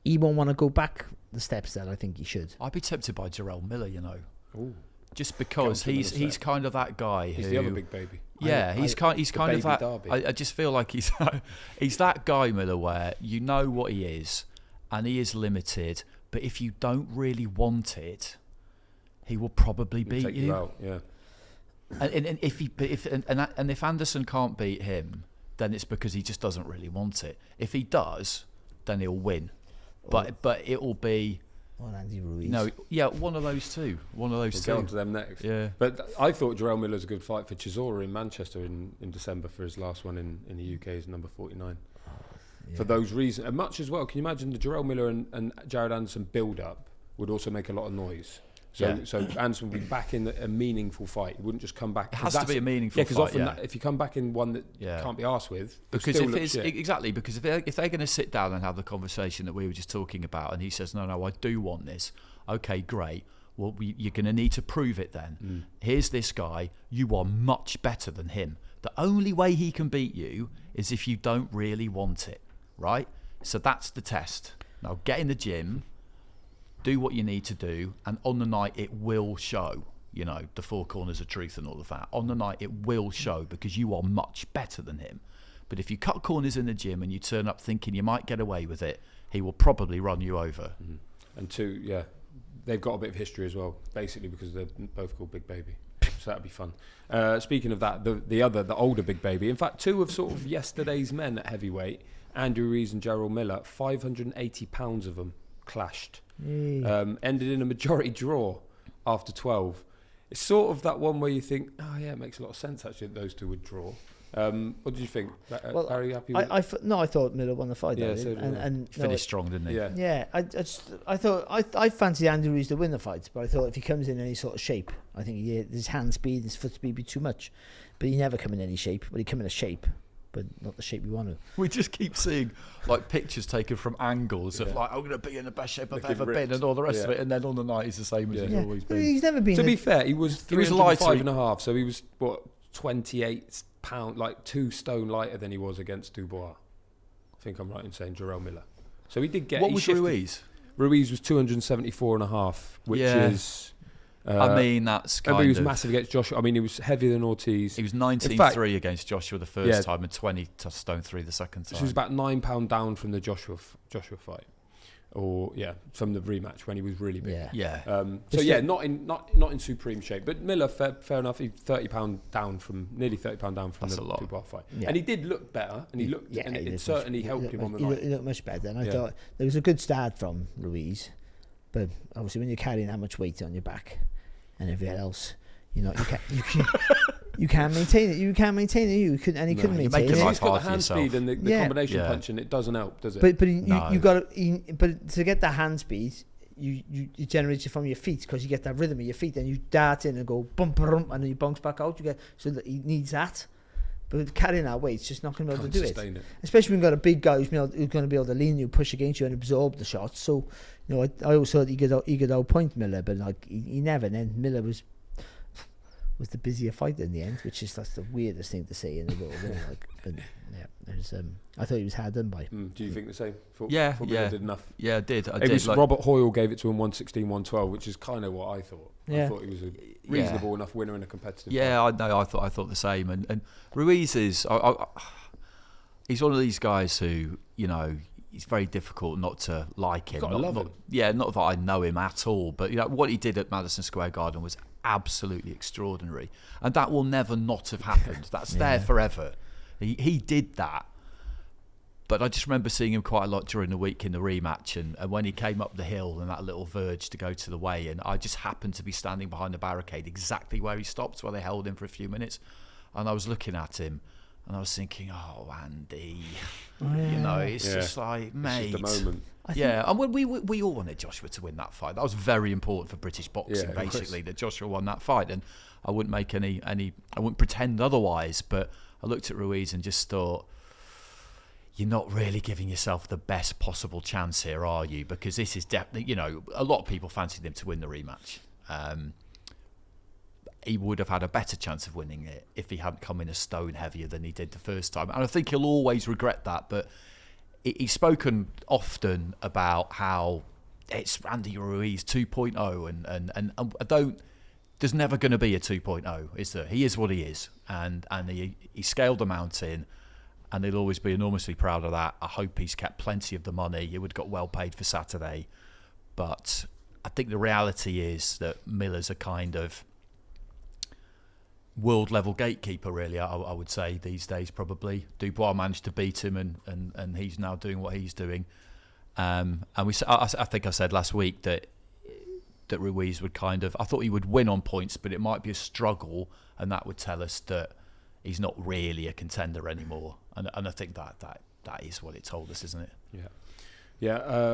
He won't want to go back the steps that I think he should. I'd be tempted by Jarrell Miller, you know. Ooh. Just because he's kind of that guy He's who, the other big baby. Yeah, he's kind of that. Derby. I just feel like he's that guy, Miller, where you know what he is, and he is limited. But if you don't really want it, he will probably beat take you out, yeah. And if Anderson can't beat him, then it's because he just doesn't really want it. If he does, then he'll win. But it will be. Or Andy Ruiz. No, yeah, one of those two. We'll get on to them next. Yeah. But I thought Jarrell Miller's a good fight for Chisora in Manchester in December for his last one in the UK is number 49. For those reasons. And much as well, can you imagine the Jarrell Miller and Jarod Anderson build-up would also make a lot of noise. So Anderson would be back in a meaningful fight. He wouldn't just come back. It has to be a meaningful fight. Because often if you come back in one that can't be arsed with, because if they're going to sit down and have the conversation that we were just talking about, and he says, no, I do want this. Okay, great. Well, you're going to need to prove it then. Here's this guy. You are much better than him. The only way he can beat you is if you don't really want it, right? So that's the test. Now get in the gym. Do what you need to do, and on the night it will show, you know, the four corners of truth and all of that. On the night it will show because you are much better than him. But if you cut corners in the gym and you turn up thinking you might get away with it, he will probably run you over. And two, they've got a bit of history as well, basically because they're both called Big Baby. So that'd be fun. Speaking of that, the older Big Baby, in fact, two of sort of yesterday's men at heavyweight, Andy Ruiz and Jarrod Miller, 580 pounds of them clashed. Ended in a majority draw after 12. It's sort of that one where you think, it makes a lot of sense actually that those two would draw. What did you think? Barry, happy with it? I thought Miller won the fight. Yeah, and finished strong, didn't he? Yeah. I thought I fancied Andy Ruiz to win the fight, but I thought if he comes in any sort of shape, I think his hand speed, his foot speed be too much. But he never come in any shape. But he come in a shape, but not the shape we want to. We just keep seeing like pictures taken from angles of like, I'm going to be in the best shape I've ever been and all the rest of it, and then on the night he's the same as he's always been. He's never been. To be fair, he was 305.5, so he was 28 pound, like 2 stone lighter than he was against Dubois. I think I'm right in saying Jarrell Miller. So he did get. What was Ruiz? Ruiz was 274.5, which is. I mean, that's kind of... he was massive against Joshua. I mean, he was heavier than Ortiz. He was 19-3 against Joshua the first time and 20 to stone 3 the second time. So he was about £9 down from the Joshua fight. Or, from the rematch when he was really big. Not in supreme shape. But Miller, fair enough, he's nearly £30 down from the Dubois fight. Yeah. And he did look better, and it certainly helped him on the night. He looked much better, and I thought there was a good start from Ruiz. But obviously when you're carrying that much weight on your back and everything else, you can't maintain it. You couldn't maintain it. He couldn't maintain it. He's got the hand speed and the combination punch, and it doesn't help, does it? But to get that hand speed, you generate it from your feet because you get that rhythm of your feet, and you dart in and go bump, and then you bounce back out. So that he needs that. But carrying that weight, it's just not going to be able to do it. Especially when you've got a big guy who's going to be able to lean you, push against you, and absorb the shots. So, I always thought he could outpoint Miller, but he never. And then Miller was the busier fighter in the end, that's the weirdest thing to say in a little ring. I thought he was hard done by. Do you think the same? Miller did enough. Yeah, I did. Robert Hoyle gave it to him 116, 112, which is kind of what I thought. I thought he was a reasonable enough winner in a competitive fight. I thought the same. And Ruiz is he's one of these guys who, it's very difficult not to like him. Love him. Yeah, not that I know him at all, but what he did at Madison Square Garden was absolutely extraordinary, and that will never not have happened. That's there forever. He did that. But I just remember seeing him quite a lot during the week in the rematch, and when he came up the hill and that little verge to go to the weigh-in, I just happened to be standing behind the barricade exactly where he stopped, where they held him for a few minutes, and I was looking at him and I was thinking, oh, Andy, it's just like, mate. It's just a moment. And we all wanted Joshua to win that fight. That was very important for British boxing, basically, that Joshua won that fight, and I wouldn't make any I wouldn't pretend otherwise, but I looked at Ruiz and just thought, you're not really giving yourself the best possible chance here, are you? Because this is definitely, a lot of people fancied him to win the rematch. He would have had a better chance of winning it if he hadn't come in a stone heavier than he did the first time. And I think he'll always regret that, but he's spoken often about how it's Andy Ruiz 2.0, and I don't. There's never going to be a 2.0, is there? He is what he is, and he scaled the mountain, and he'll always be enormously proud of that. I hope he's kept plenty of the money. He would have got well paid for Saturday, but I think the reality is that Miller's a kind of world level gatekeeper, really. I would say these days probably. Dubois managed to beat him, and he's now doing what he's doing. And I think I said last week that Ruiz would kind of, I thought he would win on points, but it might be a struggle, and that would tell us that he's not really a contender anymore. And I think that is what it told us, isn't it? Yeah.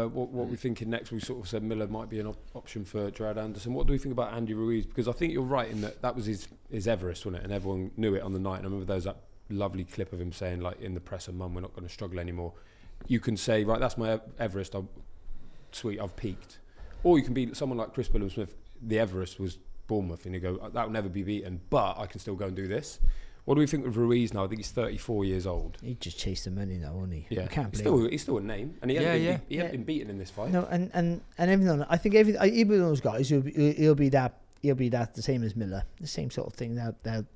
What we're thinking next, we sort of said Miller might be an option for Jarod Anderson. What do we think about Andy Ruiz? Because I think you're right in that was his Everest, wasn't it? And everyone knew it on the night. And I remember there was that lovely clip of him saying, like, in the press of Mum, we're not going to struggle anymore. You can say, right, that's my Everest. Sweet, I've peaked. Or you can be someone like Chris Billam-Smith. The Everest was Bournemouth, and you go, that will never be beaten, but I can still go and do this. What do we think of Ruiz now? I think he's 34 years old. He just chased the money now, won't he? Yeah, I can't he's still a name, and he hasn't been beaten in this fight. No, and everything. I think even those guys, he'll be that the same as Miller, the same sort of thing. They'll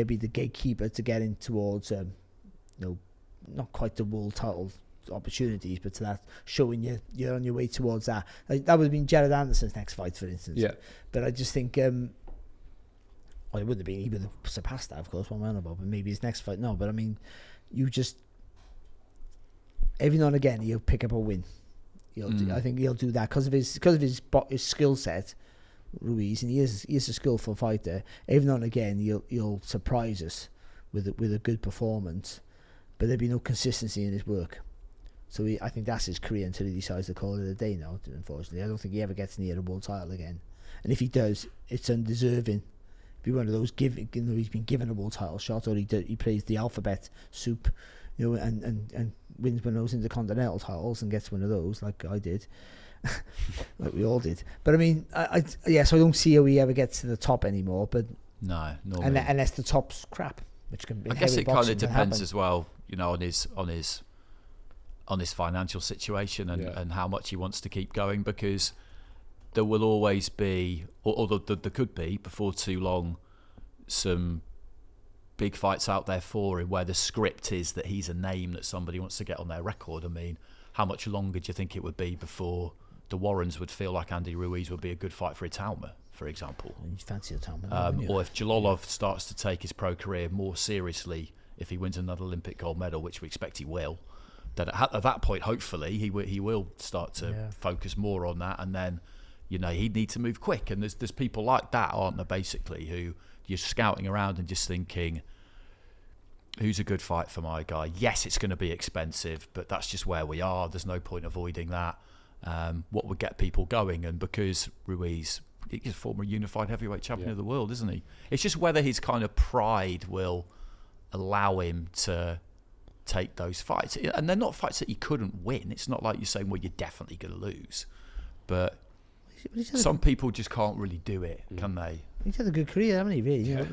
be the gatekeeper to get in towards, not quite the world title opportunities, but to that showing you're on your way towards that. That would have been Jarod Anderson's next fight, for instance. Yeah. But I just think, it wouldn't have been. He would have surpassed that, of course. What am I on about? But maybe his next fight, no. But I mean, you just every now and again he'll pick up a win. I think he'll do that because of his skill set, Ruiz, and he is a skillful fighter. Every now and again he'll surprise us with a good performance, but there'll be no consistency in his work. So I think that's his career until he decides to call it a day now, unfortunately. I don't think he ever gets near a world title again. And if he does, it's undeserving. Be one of those he's been given a world title shot, or he plays the alphabet soup, and wins one of those intercontinental titles and gets one of those, like I did. Like we all did. But I mean, so I don't see how he ever gets to the top anymore, but no, unless the top's crap, which can be. I guess it kind of depends as well, on his financial situation and how much he wants to keep going, because there will always be, or there could be before too long, some big fights out there for him where the script is that he's a name that somebody wants to get on their record. I mean, how much longer do you think it would be before the Warrens would feel like Andy Ruiz would be a good fight for Italma, for example? You fancy Italma, or if Jalolov starts to take his pro career more seriously, if he wins another Olympic gold medal, which we expect he will, then at that point, hopefully, he will start to focus more on that, and then he'd need to move quick. And there's people like that, aren't there, basically, who you're scouting around and just thinking, who's a good fight for my guy? Yes, it's going to be expensive, but that's just where we are. There's no point avoiding that. What would get people going? And because Ruiz, he's a former unified heavyweight champion of the world, isn't he? It's just whether his kind of pride will allow him to take those fights. And they're not fights that he couldn't win. It's not like you're saying, well, you're definitely going to lose. But some people just can't really do it, can they? He's had a good career, haven't he, really? I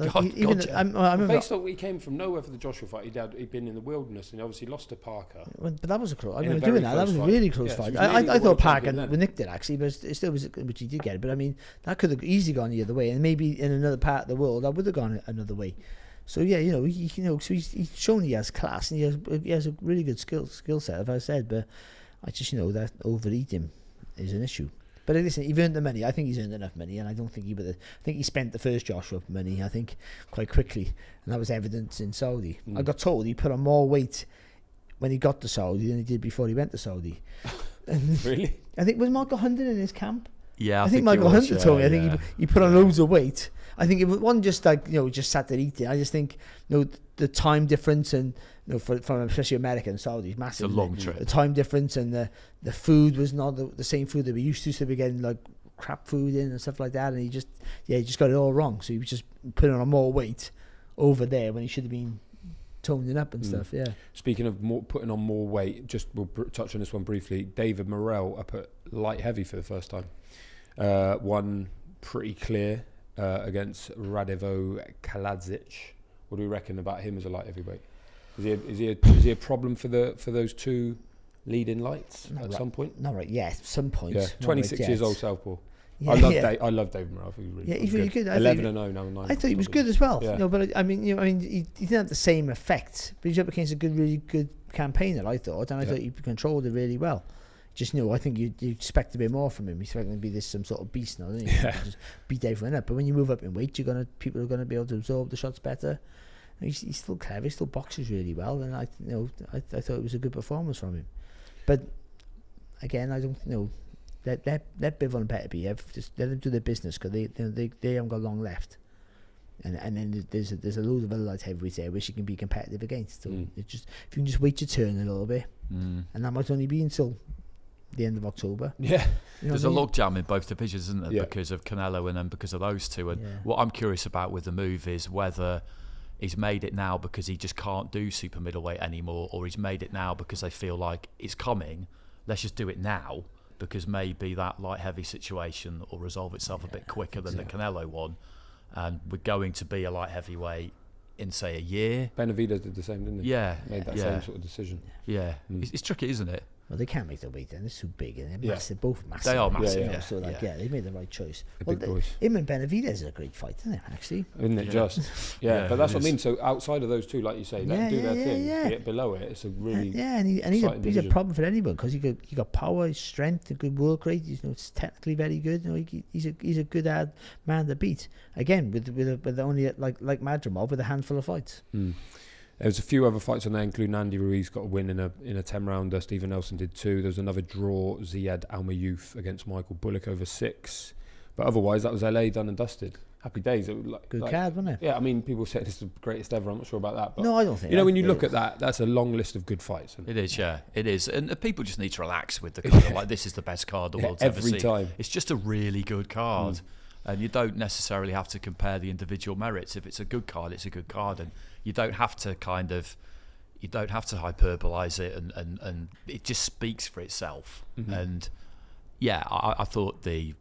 remember based on he came from nowhere for the Joshua fight. He'd been in the wilderness and obviously lost to Parker. But that was a close. I mean, doing that was a really close fight. I thought Parker nicked it actually, but it still was, which he did get it. But I mean, that could have easily gone the other way, and maybe in another part of the world that would have gone another way. So yeah, so he's shown he has class and he has a really good skill set, as I said. But I just that overeating is an issue. But listen, he's earned the money. I think he's earned enough money, and I don't think he would have. I think he spent the first Joshua money, I think, quite quickly, and that was evident in Saudi. I got told he put on more weight when he got to Saudi than he did before he went to Saudi. Really? I think was Michael Hunter in his camp. Yeah, I think Michael Hunter told me. I think he put on loads of weight. I think it wasn't just like just sat there eating. I just think the time difference and from especially America and Saudi is massive. It's a long trip. The time difference and the food was not the same food that we used to. So we getting like crap food in and stuff like that. And he just got it all wrong. So he was just putting on more weight over there when he should have been toning up and stuff. Yeah. Speaking of putting on more weight, we'll touch on this one briefly. David Morrell up at light heavy for the first time. Won pretty clear against Radivo Kaladzic. What do we reckon about him as a light heavyweight? Is he a problem for those two leading lights at some point. Not right, yeah, some point. Yeah, 26 years old southpaw. Yeah, I love David Morrell. He's really good. 11-0 now. 9. I thought he was good as well. Yeah. But he didn't have the same effect. But he's up against a really good campaigner, I thought, and I thought he controlled it really well. Just I think you expect a bit more from him. You expect him to be some sort of beast now, don't you? Just beat everyone up. But when you move up in weight, people are gonna be able to absorb the shots better. He's still clever. He still boxes really well, and I thought it was a good performance from him. But again, I don't know. Let Bivol and Beterbiev just let them do their business, because they haven't got long left. And then there's a load of other light heavyweights there which you can be competitive against. So if you can just wait your turn a little bit, and that might only be until the end of October. Yeah, there's a logjam in both divisions, isn't there? Because of Canelo and then because of those two. And what I'm curious about with the move is whether he's made it now because he just can't do super middleweight anymore, or he's made it now because they feel like it's coming. Let's just do it now, because maybe that light heavy situation will resolve itself a bit quicker than the Canelo one, and we're going to be a light heavyweight in, say, a year. Benavidez did the same, didn't he? Yeah, made that same sort of decision. Yeah, it's tricky, isn't it? Well, they can't make the weight then. They're too big, and they're massive, both massive. They are massive. Yeah. So they made the right choice. Big boys. Him and Benavidez is a great fight, isn't it? Actually, isn't it just? But that's what I mean. So outside of those two, like you say, let them do their thing. Get below it. It's a really and he's a problem for anyone, because he got power, strength, a good work rate. He's technically very good. He's a good man to beat. Again, with only like Madrimov, with a handful of fights. There was a few other fights on there, including Andy Ruiz got a win in a 10-rounder. Stephen Nelson did 2. There was another draw, Ziad Al-Mayouth against Michael Bullock over 6. But otherwise, that was LA done and dusted. Happy days. It was good card, wasn't it? Yeah, I mean, people say this is the greatest ever. I'm not sure about that. But no, I don't think. When you look at that, that's a long list of good fights. It is, it is. And people just need to relax with the card. Like, this is the best card the world's ever seen. Every time. It's just a really good card. And you don't necessarily have to compare the individual merits. If it's a good card, it's a good card. And you don't have to hyperbolize it, and it just speaks for itself. And I thought the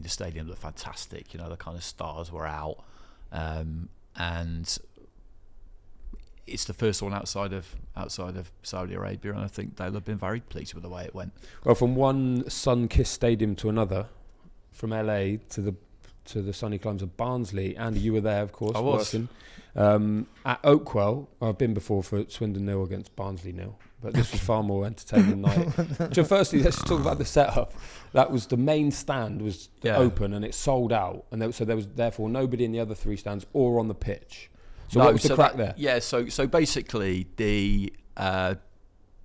stadium looked fantastic. The kind of stars were out, and it's the first one outside of Saudi Arabia, and I think they'll have been very pleased with the way it went. Well, from one sun-kissed stadium to another, from LA to the sunny climes of Barnsley. Andy, you were there, of course, working. At Oakwell, I've been before for Swindon 0 against Barnsley 0, but this was far more entertaining night. So firstly, let's talk about the setup. That was the main stand was open, and it sold out, and there was therefore nobody in the other 3 stands or on the pitch. So what was the crack there? Yeah, so basically the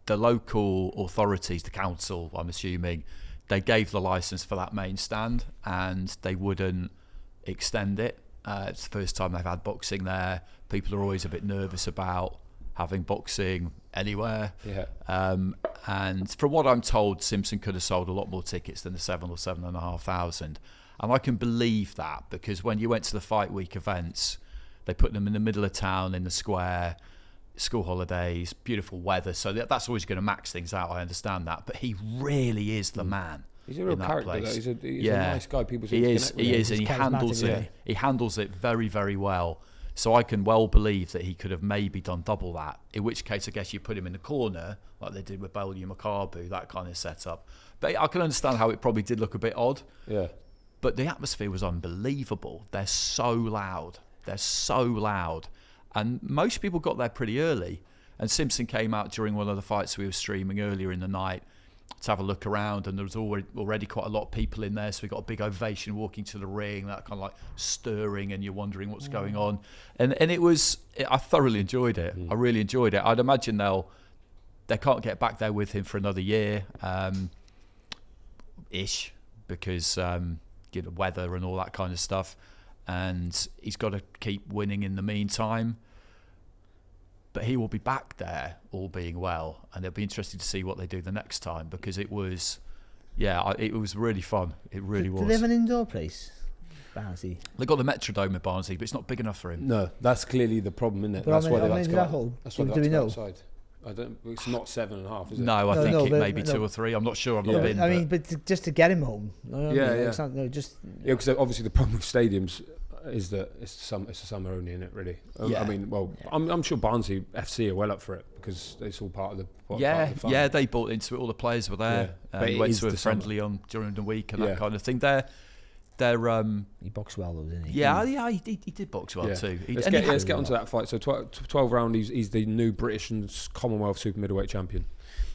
local authorities, the council, I'm assuming, they gave the license for that main stand, and they wouldn't extend it. It's the first time they've had boxing there. People are always a bit nervous about having boxing anywhere. And from what I'm told, Simpson could have sold a lot more tickets than the 7,000 or 7,500. And I can believe that, because when you went to the fight week events, they put them in the middle of town in the square, school holidays, beautiful weather. So that's always going to max things out. I understand that. But he really is the man. He's a real character, though. He's a nice guy. People he is, and he handles it. He handles it very, very well. So I can well believe that he could have maybe done double that. In which case, I guess you put him in the corner, like they did with Bellew Makabu, that kind of setup. But I can understand how it probably did look a bit odd. Yeah. But the atmosphere was unbelievable. They're so loud. And most people got there pretty early. And Simpson came out during one of the fights we were streaming earlier in the night to have a look around, and there was already quite a lot of people in there, so we got a big ovation walking to the ring, that kind of like stirring, and you're wondering what's going on. And I thoroughly enjoyed it. I really enjoyed it. I'd imagine they can't get back there with him for another year, ish, because weather and all that kind of stuff, and he's got to keep winning in the meantime. But he will be back there, all being well, and it'll be interesting to see what they do the next time, because it was really fun. It really was. Do they have an indoor place, Barnsley? They got the Metrodome at Barnsley, but it's not big enough for him. No, that's clearly the problem, isn't it? But that's why they like to go. That's why they like to go outside. It's not 7.5, is it? No, I think it may be 2 or 3. I'm not sure. I've not been. But just to get him home. Because obviously the problem with stadiums, is that it's the summer only, isn't it? Really. Yeah. I mean, well, yeah. I'm sure Barnsley FC are well up for it because it's all part of the part of the fun. Yeah. They bought into it. All the players were there. Yeah. We went to a friendly during the week and that kind of thing. He boxed well though, didn't he? Yeah, he did box well too. Let's get onto that fight. So 12 round, he's the new British and Commonwealth super middleweight champion.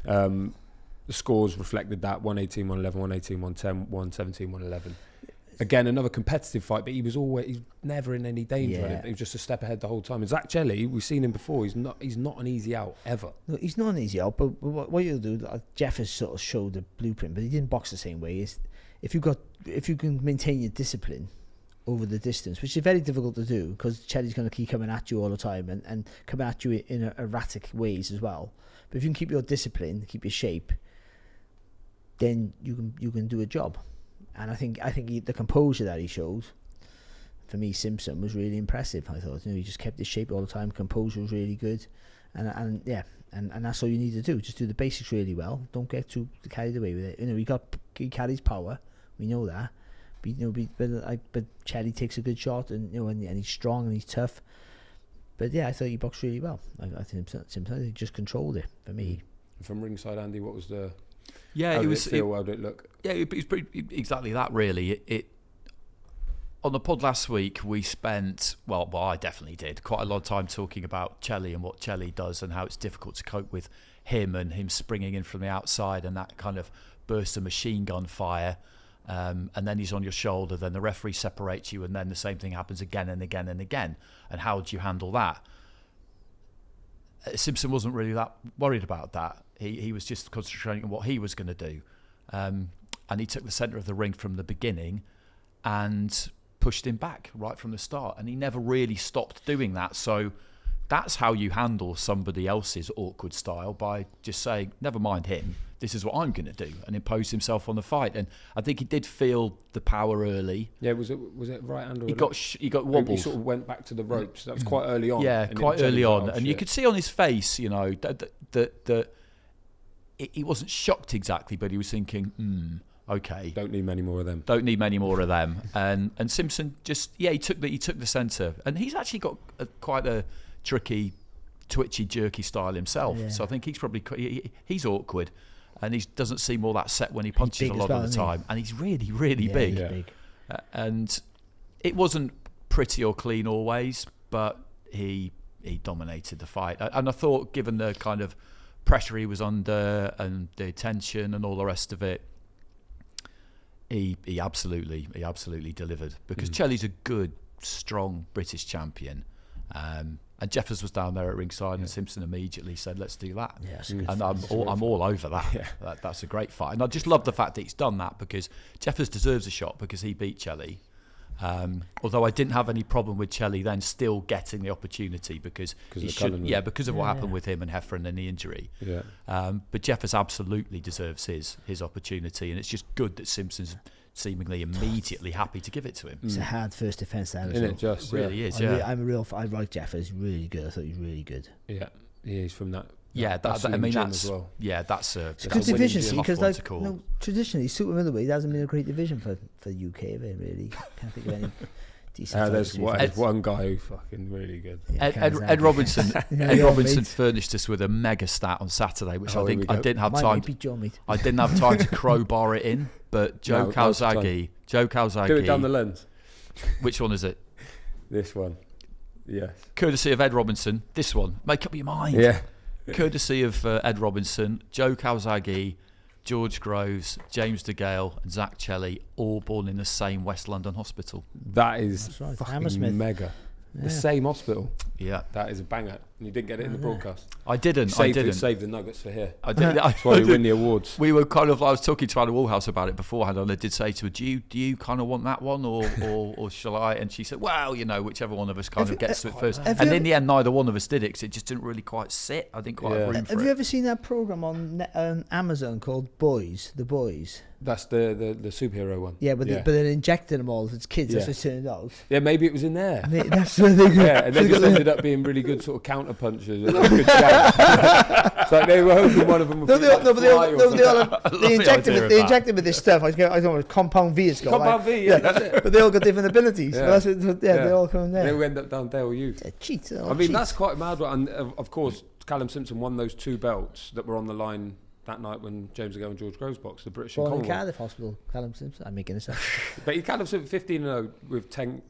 The scores reflected that: 118, 111, 118, 110, 117, 111. Again, another competitive fight, but he's never in any danger. Yeah. He was just a step ahead the whole time. And Zach Jelly, we've seen him before. He's not an easy out ever. No, he's not an easy out. But what you'll do, Jeff has sort of showed the blueprint, but he didn't box the same way. If you can maintain your discipline over the distance, which is very difficult to do because Chelly's going to keep coming at you all the time and coming at you in erratic ways as well. But if you can keep your discipline, keep your shape, then you can do a job. And I think the composure that he showed, for me, Simpson was really impressive. I thought, he just kept his shape all the time. Composure was really good, and that's all you need to do. Just do the basics really well. Don't get too carried away with it. He carries power. We know that. But Chelly takes a good shot, and he's strong and he's tough. But yeah, I thought he boxed really well. I think Simpson he just controlled it for me. From ringside, Andy, what was the? Yeah, how did it look? Yeah, it was pretty exactly that. Really, it on the pod last week we spent I definitely did quite a lot of time talking about Chelly and what Chelly does and how it's difficult to cope with him and him springing in from the outside and that kind of burst of machine gun fire. And then he's on your shoulder, then the referee separates you, and then the same thing happens again and again and again. And how do you handle that? Simpson wasn't really that worried about that. He was just concentrating on what he was going to do. And he took the centre of the ring from the beginning and pushed him back right from the start. And he never really stopped doing that. So that's how you handle somebody else's awkward style, by just saying, never mind him, this is what I'm going to do, and impose himself on the fight. And I think he did feel the power early. Yeah, was it right hand or he got wobbled. He sort of went back to the ropes. That was quite early on. Yeah, quite early on, and you could see on his face, that he wasn't shocked exactly, but he was thinking, okay, don't need many more of them. And Simpson just he took the centre, and he's actually got quite a tricky, twitchy, jerky style himself. Yeah. So I think he's probably he's awkward, and he doesn't seem all that set when he punches a lot of the time. And he's really, really big. Yeah. And it wasn't pretty or clean always, but he dominated the fight. And I thought, given the kind of pressure he was under and the tension and all the rest of it, he absolutely delivered. Because Chelly's a good, strong British champion. And Jeffers was down there at ringside, and Simpson immediately said, "Let's do that." Yeah, and I'm all over that. Yeah. That's a great fight, and I just love the fact that he's done that, because Jeffers deserves a shot because he beat Chelly. Although I didn't have any problem with Chelly then still getting the opportunity because of what happened with him and Heffron and the injury. Yeah. But Jeffers absolutely deserves his opportunity, and it's just good that Simpson's seemingly immediately happy to give it to him. It's a hard first defence there as well. It just really is. I like Jeffers, really good. I thought he was really good. Yeah, he's from that. That's as well. Yeah, that's a good division, because traditionally super middleweight hasn't been a great division for UK, really. Can't think of any decent. There's one guy who fucking really good. Yeah, Ed Robinson. Ed Robinson furnished us with a mega stat on Saturday, which I didn't have time. I didn't have time to crowbar it in, but Joe Calzaghe. Do it down the lens. Which one is it? This one. Yes. Courtesy of Ed Robinson. This one. Make up your mind. Yeah. Courtesy of Ed Robinson, Joe Calzaghe, George Groves, James DeGale and Zach Chelly, all born in the same West London hospital. That is fucking mega. Yeah. The same hospital. Yeah. That is a banger. And you didn't get it in the broadcast. I didn't. Save the nuggets for here. I did. That's why we win the awards. We were I was talking to Anna Woolhouse about it beforehand, and I did say to her, do you kind of want that one or shall I? And she said, well, whichever one of us kind of gets to it first. And in the end, neither one of us did it, because it just didn't really quite sit. I didn't quite have room for it. Have you ever seen that programme on Amazon called Boys? The Boys? That's the superhero one. Yeah, but they're injecting them all as kids. That's what it turned out. Yeah, maybe it was in there. That's what they and then just ended up being really good sort of counter counter-punchers. It's like they were hoping one of them would they inject him with this stuff. I don't know, compound V. Compound V, yeah, that's it. But they all got different abilities. Yeah. So they all come in there. They will end up down Dale Youth. Cheat. I mean, that's quite a mad one. And of course, Callum Simpson won those 2 belts that were on the line that night when James Ago and George Groves boxed, the British and Born in Commonwealth. Cardiff Hospital, Callum Simpson. I'm making this up. But Callum Simpson, 15-0 with 10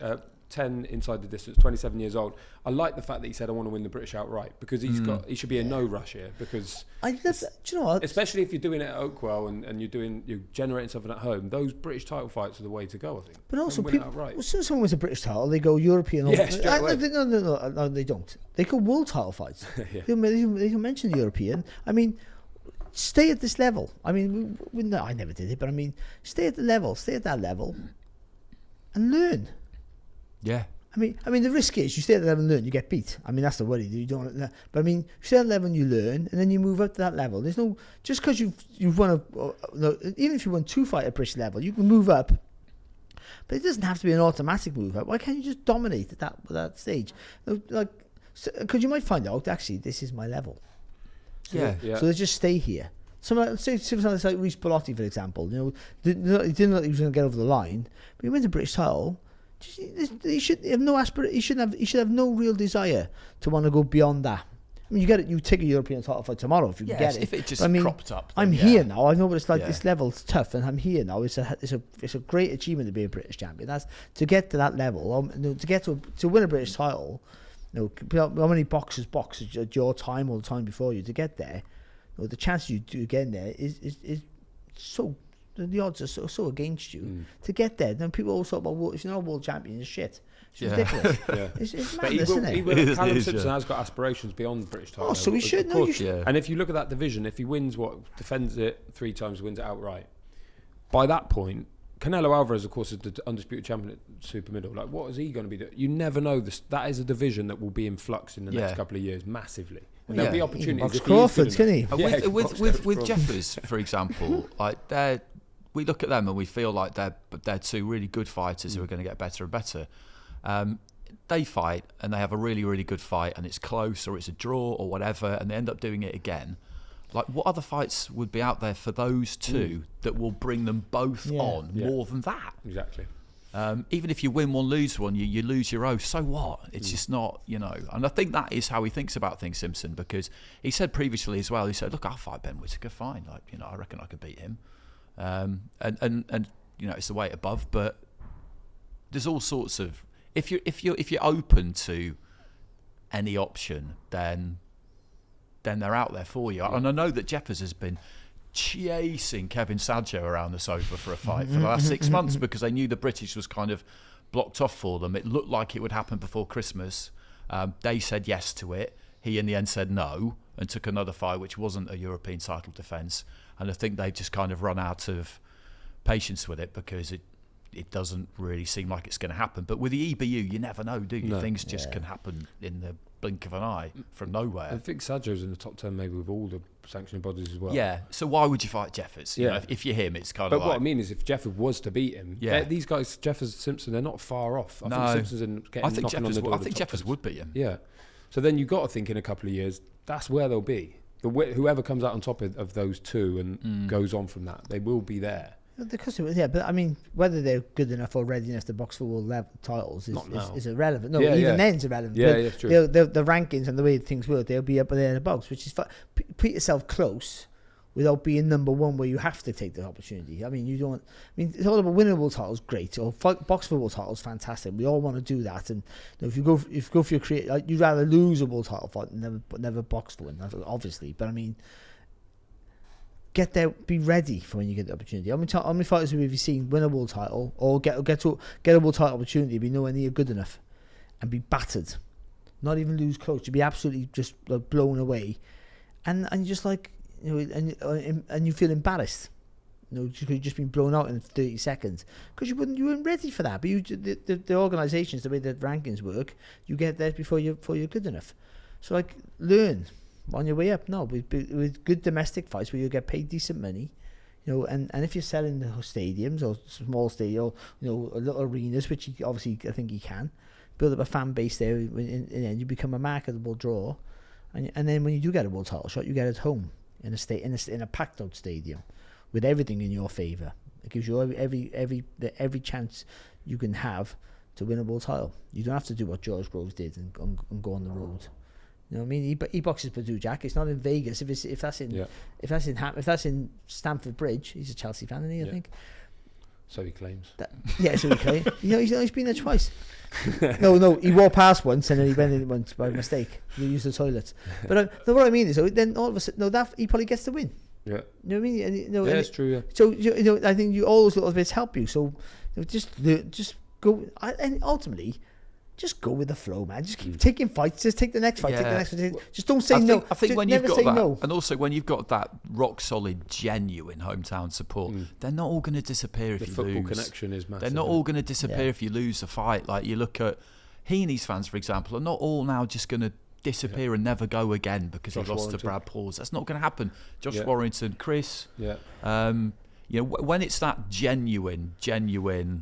inside the distance, 27 years old. I like the fact that he said, I want to win the British outright, because he should be a no rush here, because I love that. Do you know what? Especially if you're doing it at Oakwell and you're generating something at home, those British title fights are the way to go, I think. But also, people, as soon as someone wins a British title, they go European. Yeah, straight away. No, they don't. They go world title fights. Yeah. They can mention European. I mean, stay at this level. I mean, I never did it, but I mean, stay at that level, and learn. Yeah. I mean, the risk is you stay at the level and learn, you get beat. I mean, that's the worry. You don't. But I mean, you stay at the level and you learn, and then you move up to that level. There's no just because you've won even if you won 2 fights at British level, you can move up. But it doesn't have to be an automatic move up. Why can't you just dominate at that stage? Because you might find out actually this is my level. So let's just stay here. Something like Reece Bellotti, for example. He didn't know he was going to get over the line, but he wins a British title. He should have no aspiration. He should have no real desire to want to go beyond that. I mean, you take a European title fight tomorrow if you can get it. If it just cropped up. I'm here now. I know what it's like. This level's tough, and I'm here now. It's a great achievement to be a British champion. That's to get to that level. To win a British title. How many boxers at your time or the time before you to get there? The chances you do get there is so. The odds are so against you to get there. Then people always talk about, well, if you're not a world champion, it's shit. It's ridiculous. It's madness, isn't it? Callum Simpson has got aspirations beyond the British title. Oh, so he should. No, you should. Yeah. And if you look at that division, if he wins defends it 3 times, wins it outright, by that point, Canelo Alvarez, of course, is the undisputed champion at super middle. Like, what is he going to be doing? You never know. That is a division that will be in flux in the next couple of years, massively. And there'll be opportunities. Crawford, can he? With Jeffers, for example, like we look at them and we feel like they're 2 really good fighters who are going to get better and better. They fight and they have a really, really good fight, and it's close or it's a draw or whatever, and they end up doing it again. Like, what other fights would be out there for those 2 that will bring them both on more than that? Exactly. Even if you win one, lose one, you lose your oath. So what? It's just not, And I think that is how he thinks about things, Simpson, because he said previously as well. He said, "Look, I'll fight Ben Whittaker fine. Like, I reckon I could beat him." And it's the weight above, but there's all sorts of. If you're open to any option, then they're out there for you. And I know that Jeffers has been chasing Kevin Saggio around the sofa for a fight for the last 6 months because they knew the British was kind of blocked off for them. It looked like it would happen before Christmas. They said yes to it. He in the end said no and took another fight which wasn't a European title defence. And I think they've just kind of run out of patience with it because it doesn't really seem like it's going to happen. But with the EBU, you never know, do you? No. Things just can happen in the blink of an eye from nowhere. I think Saggio's in the top 10 maybe with all the sanctioning bodies as well. Yeah, so why would you fight Jeffers? If you're him, it's kind of like... But what I mean is if Jeffers was to beat him, these guys, Jeffers, Simpson, they're not far off. I think Simpson's knocking on the door. I think Jeffers would beat him. Yeah. So then you've got to think in a couple of years, that's where they'll be. Whoever comes out on top of those 2 and goes on from that, they will be there. Because but I mean, whether they're good enough or ready enough to box for world level titles is irrelevant. No, even then it's irrelevant. Yeah, it's true. The rankings and the way things work, they'll be up there in the box, which is put yourself close without being number 1 where you have to take the opportunity. I mean, it's all about winnable titles, great, or box for world titles, fantastic. We all want to do that, and if you go for your career, you'd rather lose a world title fight than never box for one, obviously. But I mean, get there, be ready for when you get the opportunity. How many fighters have you seen win a world title or get a world title opportunity, be nowhere near good enough, and be battered, not even lose close, to be absolutely just blown away, and you're just like, and you feel embarrassed, because you've just been blown out in 30 seconds because you weren't ready for that. But the organisations, the way the rankings work, you get there before you're good enough. So learn on your way up. No, with good domestic fights where you get paid decent money, and if you're selling the stadiums or small stadium, little arenas, which obviously I think you can build up a fan base there, and then you become a marketable draw. And then when you do get a world title shot, you get it at home in a packed out stadium with everything in your favour. It gives you every chance you can have to win a world title. You don't have to do what George Groves did and go on the road. You know what I mean? He boxes Purdue Jack. It's not in Vegas. If that's in Stamford Bridge, he's a Chelsea fan, isn't he? I think. So he claims. So he claims. He's been there twice. No, he walked past once and then he went in once by mistake. He used the toilets. But what I mean is, then all of a sudden, he probably gets the win. Yeah. You know what I mean? And, it's true. Yeah. So I think all those little bits help you. So just go, and ultimately, just go with the flow, man. Just keep taking fights. Just take the next fight. Take the next fight. Just don't say no. I think when never you've got that, no. and also when you've got that rock solid, genuine hometown support, they're not all going to disappear if you lose. The football connection is massive. They're not all going to disappear if you lose a fight. Like you look at Heaney's fans, for example, are not all now just going to disappear and never go again because he lost to Brad Pauls. That's not going to happen. Josh Warrington, Chris. Yeah. When it's that genuine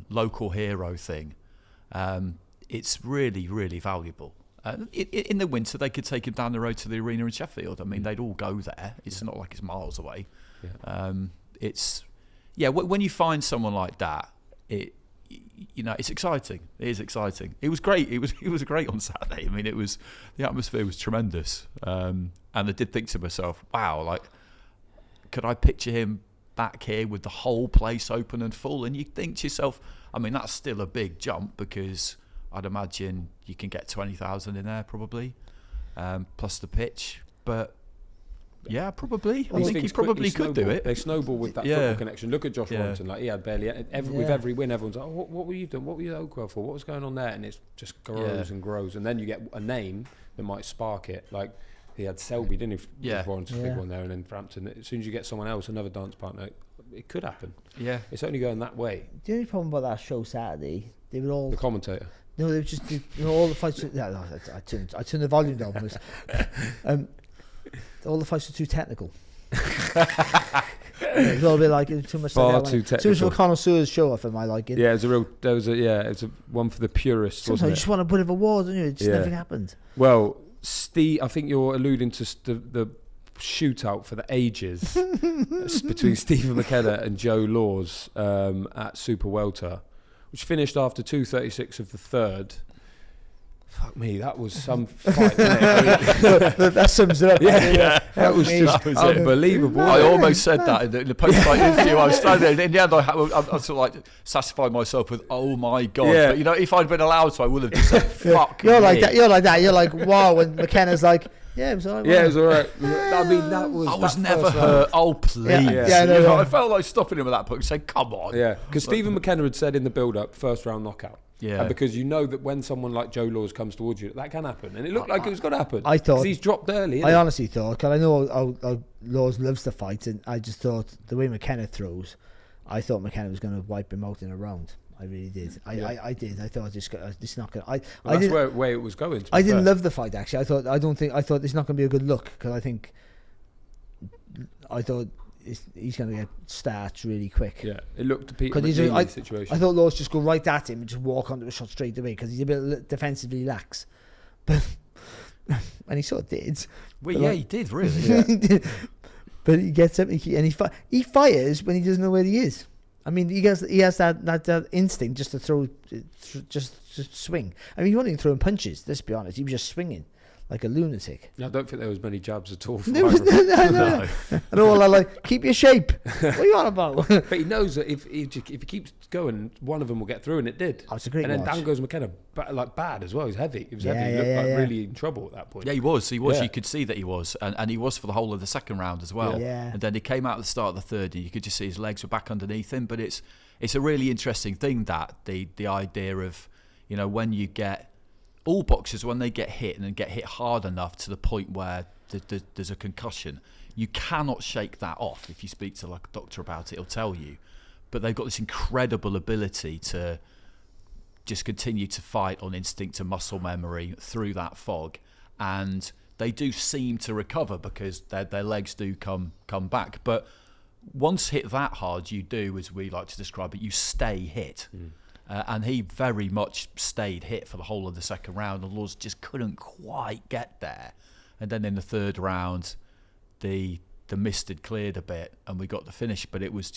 local hero thing, it's really, really valuable. In the winter, they could take him down the road to the arena in Sheffield. I mean, they'd all go there. It's not like it's miles away. Yeah. When you find someone like that, it's exciting. It is exciting. It was great. It was great on Saturday. I mean, the atmosphere was tremendous. And I did think to myself, wow, like, could I picture him back here with the whole place open and full? And you think to yourself, I mean, that's still a big jump because I'd imagine you can get 20,000 in there probably, plus the pitch. But yeah, probably. I think he probably could do it. They snowball with that football connection. Look at Josh Warrington. Like, he had barely with every win, everyone's like, oh, what were you doing? What were you at Oakwell for? What was going on there? And it just grows and grows. And then you get a name that might spark it. Like he had Selby, didn't he? Josh Warrington's big one there, and then Frampton. As soon as you get someone else, another dance partner, it could happen. Yeah, it's only going that way. The only problem about that show Saturday, they were all the commentator. No, they were just all the fights. I turned the volume down. All the fights were too technical. It was a little bit like too much. Far too technical. Too much of a connoisseur's show for my liking. Yeah, it's a one for the purists. Sometimes you just want a bit of a war, don't you? It just nothing happened. Well, Steve, I think you're alluding to the shootout for the ages between Stephen McKenna and Joe Laws at Super Welter, which finished after 2:36 of the third. Fuck me, that was some fight. That sums it up. That was just unbelievable. I almost said that in the post-fight interview. I was standing there. In the end, I sort of like satisfied myself with, "Oh my god!" Yeah. But if I'd been allowed to, I would have just said, "Fuck." You're like that. You're like that. You're like, wow. And McKenna's like, yeah, it was alright. Yeah, it was alright. I mean, that was. I was never hurt. Oh please. I felt like stopping him at that point and saying, "Come on." Yeah, because Stephen McKenna had said in the build-up, first round knockout. Yeah, and because you know that when someone like Joe Laws comes towards you, that can happen, and it looked like it was going to happen. I thought he's dropped early. I honestly thought, because I know how Laws loves to fight, and I just thought the way McKenna throws, I thought McKenna was going to wipe him out in a round. I really did. I did. I thought this not going. That's where it was going. I didn't love the fight actually. I thought this is not going to be a good look because I thought he's going to get starched really quick. Yeah, it looked to Peter McNeely's situation. I thought Laws just go right at him and just walk onto a shot straight away because he's a bit defensively lax, but and he sort of did. Well, yeah, he did really. But he gets up and he fires when he doesn't know where he is. I mean, he has that instinct just to throw, just swing. I mean, he wasn't even throwing punches. Let's be honest, he was just swinging like a lunatic. No, I don't think there was many jabs at all. From no. And all I like, keep your shape. What are you on about? But he knows that if he keeps going, one of them will get through, and it did. Oh, it's a great And then watch. down goes McKenna, bad as well. He's heavy. He was heavy. He looked like really in trouble at that point. Yeah, he was. Yeah. You could see that he was, and he was for the whole of the second round as well. Yeah. And then he came out at the start of the third, and you could just see his legs were back underneath him. But it's a really interesting thing, that the idea of, when you get all boxers, when they get hit and then get hit hard enough to the point where there's a concussion, you cannot shake that off. If you speak to like a doctor about it, he'll tell you. But they've got this incredible ability to just continue to fight on instinct and muscle memory through that fog, and they do seem to recover because their legs do come back. But once hit that hard, you do, as we like to describe it, you stay hit. And he very much stayed hit for the whole of the second round. The Laws just couldn't quite get there. and then in the third round, the mist had cleared a bit, and we got the finish. But it was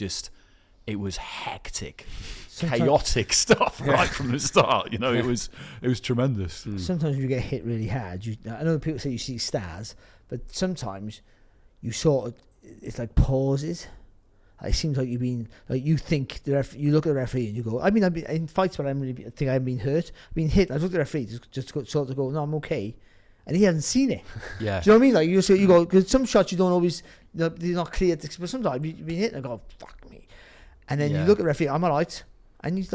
hectic, chaotic stuff right from the start. You know, it was tremendous. Sometimes you get hit really hard. I know people say you see stars, but sometimes you sort of, it's like pauses. It seems like you think you look at the referee and you go. I mean, I've been in fights where I think I've been hurt, I've been hit. I look at the referee just sort of go, no, I'm okay, and he hasn't seen it. Yeah. Do you know what I mean? Like you go, because some shots you don't always, they're not clear. But sometimes you've been hit and I go, fuck me, and then you look at the referee, I'm alright, and he's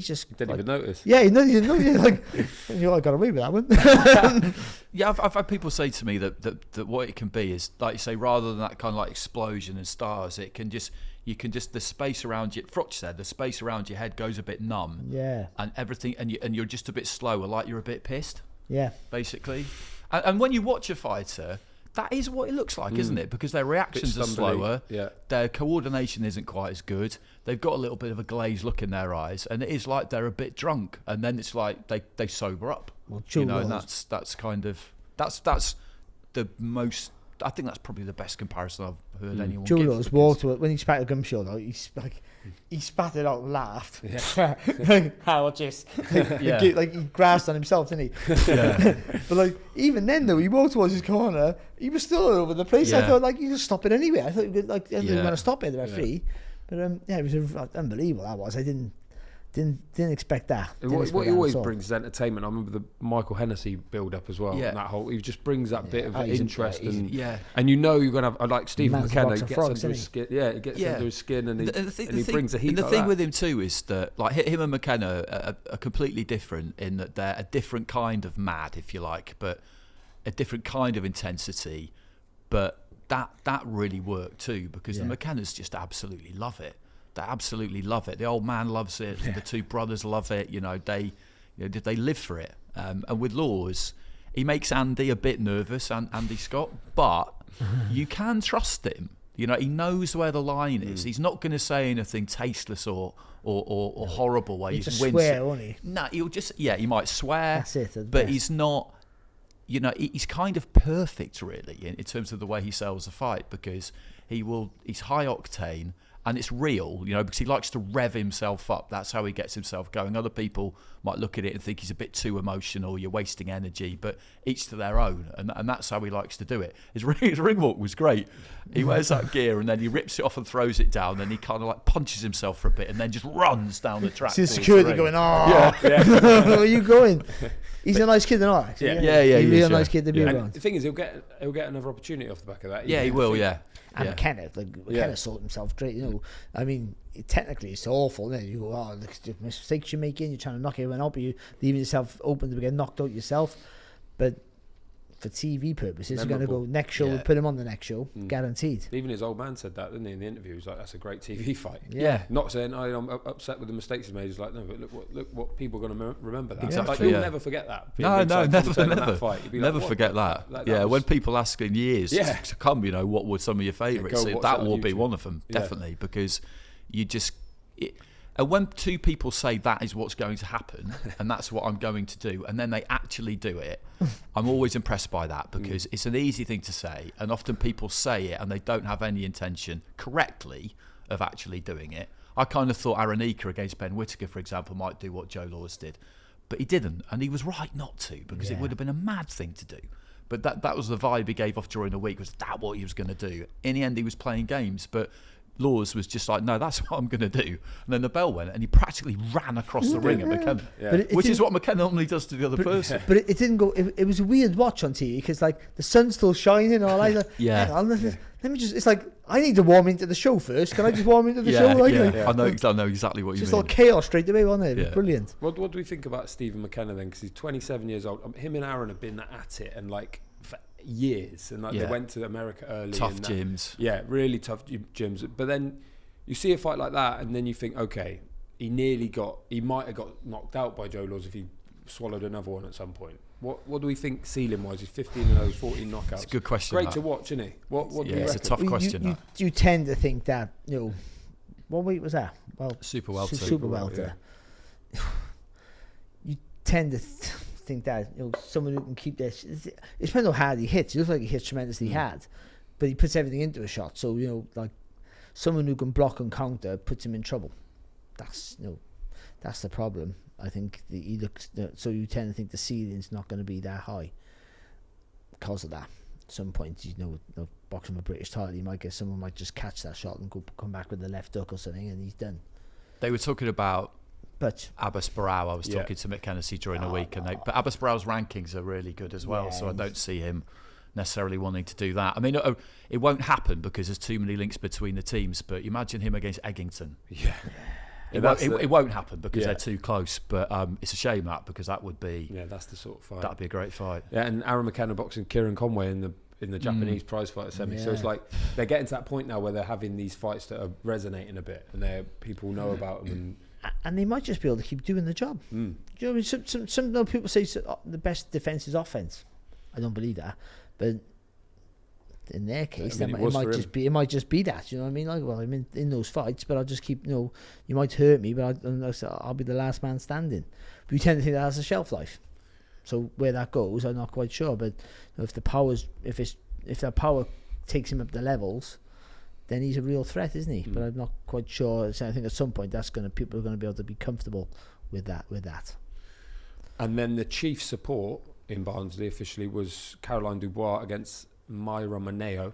just didn't even notice. Yeah, he didn't know. Like, I got away with that one. Yeah, I've had people say to me that what it can be is, like you say, rather than that kind of like explosion and stars, it can just. You can just, the space around you, Frotch said, the space around your head goes a bit numb. Yeah. And everything, and you're just a bit slower, like you're a bit pissed. Yeah. Basically. And when you watch a fighter, that is what it looks like, isn't it? Because their reactions are slower. Yeah. Their coordination isn't quite as good. They've got a little bit of a glazed look in their eyes. And it is like they're a bit drunk. And then it's like they sober up. Well, you know, and that's kind of, that's the most, I think that's probably the best comparison I've heard anyone give. Jules walked when he spat a gum shield out, he spat it out and laughed. Yeah. Like, how just like he grasped on himself, didn't he? Yeah. But like even then though, he walked towards his corner, he was still all over the place. I thought like you could stop it anyway. I thought you could like going to stop it, the referee. But it was unbelievable. That was. I didn't expect that. What he always brings is entertainment. I remember the Michael Hennessy build-up as well. And that whole, he just brings that bit of interest and you know you're going to have, like Stephen McKenna, he gets under his skin. Yeah, he gets under his skin and he brings the heat. And the like thing that. with him too is that like him and McKenna are completely different in that they're a different kind of mad, if you like, but a different kind of intensity. But that really worked too, because the McKennas just absolutely love it. They absolutely love it. The old man loves it. Yeah. The two brothers love it. You know, they live for it. And with Laws, he makes Andy a bit nervous, and Andy Scott, but you can trust him. You know, he knows where the line is. He's not going to say anything tasteless or horrible where he's wincing. Swear, won't he? No, he'll just he might swear. That's it. But he's not. You know, he's kind of perfect, really, in terms of the way he sells the fight, because he's high octane. And it's real, you know, because he likes to rev himself up. That's how he gets himself going. Other people might look at it and think he's a bit too emotional, you're wasting energy, but each to their own. And that's how he likes to do it. His ring walk was great. He wears that gear and then he rips it off and throws it down. And he kind of like punches himself for a bit and then just runs down the track. See security going, where are you going? He's a nice kid and all, actually. He's really a nice kid to be around. The thing is, he'll get another opportunity off the back of that. Yeah, he will, And McKenna sorted himself straight, you know. I mean, technically it's awful, then you go, look at the mistakes you're making, you're trying to knock everyone out, but you're leaving yourself open to get knocked out yourself. But for TV purposes, you're going to go next show, we'll put him on the next show, guaranteed. Even his old man said that, didn't he, in the interview? He was like, that's a great TV fight. Yeah. Not saying, I'm upset with the mistakes he made. He's like, no, but look what people are going to remember that. Exactly. Like, you'll never forget that. No, never forget that. When people ask in years to come, you know, what were some of your favourites? That will be one of them, definitely, because you just... And when two people say that is what's going to happen and that's what I'm going to do, and then they actually do it, I'm always impressed by that, because it's an easy thing to say, and often people say it and they don't have any intention correctly of actually doing it. I kind of thought Aranika against Ben Whittaker, for example, might do what Joe Laws did, but he didn't, and he was right not to, because it would have been a mad thing to do. But that was the vibe he gave off during the week, was that what he was going to do? In the end, he was playing games, but Laws was just like, no, that's what I'm going to do. And then the bell went and he practically ran across the ring at McKenna, which is what McKenna normally does to the other person. But it didn't go, it was a weird watch on TV, because like the sun's still shining, all like, let me just, it's like, I need to warm into the show first. Can I just warm into the show? I know exactly what you mean. Just all chaos straight away, wasn't it? It was brilliant. What do we think about Stephen McKenna then? Because he's 27 years old. Him and Aaron have been at it and like for years, and like they went to America early. Tough gyms. Yeah, really tough gyms. But then you see a fight like that, and then you think, okay, he might have got knocked out by Joe Laws if he swallowed another one at some point. What do we think ceiling wise? He's 15-0, 14 knockouts. It's a good question. Great to watch, isn't he? What do you reckon? It's a tough question. You tend to think that, you know, what weight was that? Well, super welter. Super welter. You tend to think think that someone who can keep this. It depends on how hard he hits. He looks like he hits tremendously hard, but he puts everything into a shot. So like someone who can block and counter puts him in trouble. That's that's the problem. I think he looks. So you tend to think the ceiling's not going to be that high because of that. At some point, boxing for a British title, someone might just catch that shot and come back with the left hook or something, and he's done. They were talking about Abbas Barrow. I was talking to McKenna during the week, but Abbas Barrow's rankings are really good as well, so I don't see him necessarily wanting to do that. I mean, it won't happen because there's too many links between the teams, but imagine him against Eggington. Yeah. It won't happen because they're too close, but it's a shame because that would be... Yeah, that's the sort of fight. That'd be a great fight. Yeah, and Aaron McKenna boxing Kieran Conway in the Japanese prize fighter semi. So it's like they're getting to that point now where they're having these fights that are resonating a bit, and people know about them. And they might just be able to keep doing the job. Do you know what I mean? Some people say the best defense is offense. I don't believe that, but in their case, it might just be that. You know what I mean? Like, well, I'm in those fights, but I'll just keep. You might hurt me, but I'll be the last man standing. But you tend to think that has a shelf life. So where that goes, I'm not quite sure. But if that power takes him up the levels, then he's a real threat, isn't he? But I'm not quite sure. So I think at some point people are going to be able to be comfortable with that. And then the chief support in Barnsley officially was Caroline Dubois against Myra Moneo.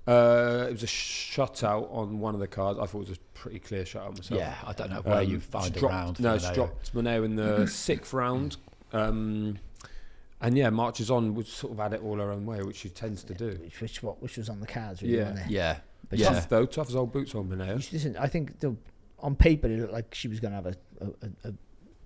It was a shutout on one of the cards. I thought it was a pretty clear shutout myself. Yeah, I don't know where you find a round. No, she dropped Moneo in the 6th round. And marches on, would sort of add it all her own way, which she tends to do. Which was on the cards, really, wasn't it? Yeah. But tough as old boots on Moneo. Listen, I think on paper it looked like she was going to have a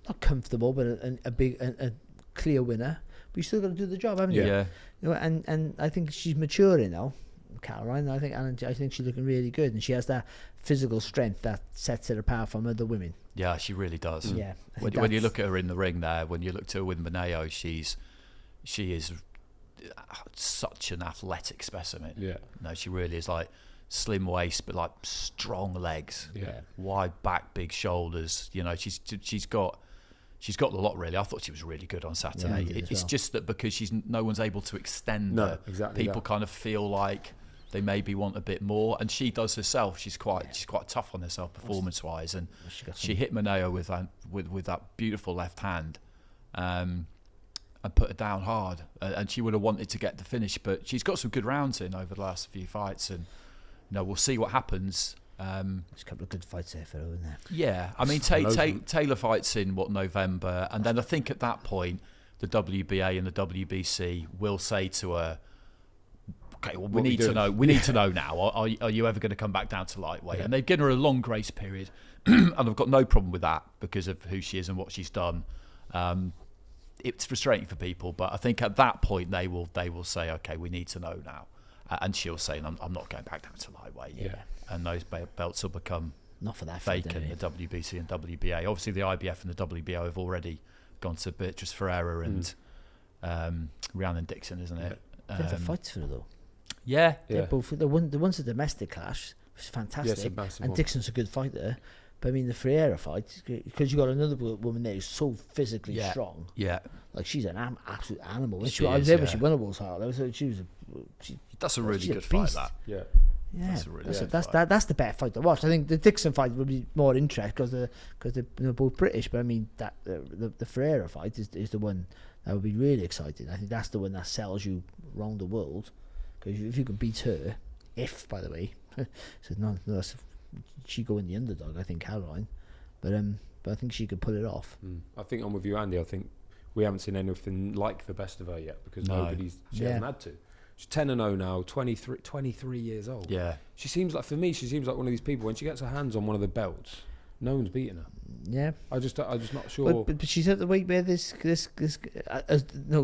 not comfortable, but a clear winner. But you still got to do the job, haven't you? Yeah. And I think she's maturing now, Caroline. I think she's looking really good, and she has that physical strength that sets her apart from other women. Yeah, she really does. Yeah. When you look at her in the ring there, when you look to her with Moneo, she is such an athletic specimen. Yeah. No, she really is, like slim waist but like strong legs. Yeah. Wide back, big shoulders. She's got the lot really. I thought she was really good on Saturday. It's just that because no one's able to extend her, exactly people kind of feel like they maybe want a bit more, and she does herself. She's quite tough on herself performance wise, and she hit Moneo with that beautiful left hand, and put her down hard. And she would have wanted to get the finish, but she's got some good rounds in over the last few fights, and we'll see what happens. There's a couple of good fights there for her, isn't there? Yeah, I mean Taylor fights in November, and then I think at that point the WBA and the WBC will say to her, okay, well, we need to know now. Are you ever going to come back down to lightweight? Yeah. And they've given her a long grace period, and I've got no problem with that because of who she is and what she's done. It's frustrating for people, but I think at that point they will say, okay, we need to know now, and she'll say, I'm not going back down to lightweight. Yeah. And those belts will become not for that vacant. The WBC and WBA. Obviously, the IBF and the WBO have already gone to Beatrice Ferreira and Rhiannon Dixon, isn't it? There's a fight for her though. Yeah. They're both the one's a domestic clash, which is fantastic. And Dixon's a good fighter. But I mean, the Ferreira fight, because you got another woman there who's so physically strong. Yeah. Like she's an absolute animal. She I was there when she won a World's Heart. That's a really good fight. That. Yeah. That's the better fight to watch. I think the Dixon fight would be more interesting because they're both British. But I mean, that the Ferreira fight is the one that would be really exciting. I think that's the one that sells you around the world. Because if you can beat her, by the way, so she go in the underdog. I think Caroline, but I think she could pull it off. I think I'm with you, Andy. I think we haven't seen anything like the best of her yet because she hasn't had to. She's 10-0 now, 23 years old. Yeah. She seems like one of these people, when she gets her hands on one of the belts, no one's beating her. Yeah. I'm just not sure. But she's at the weight where the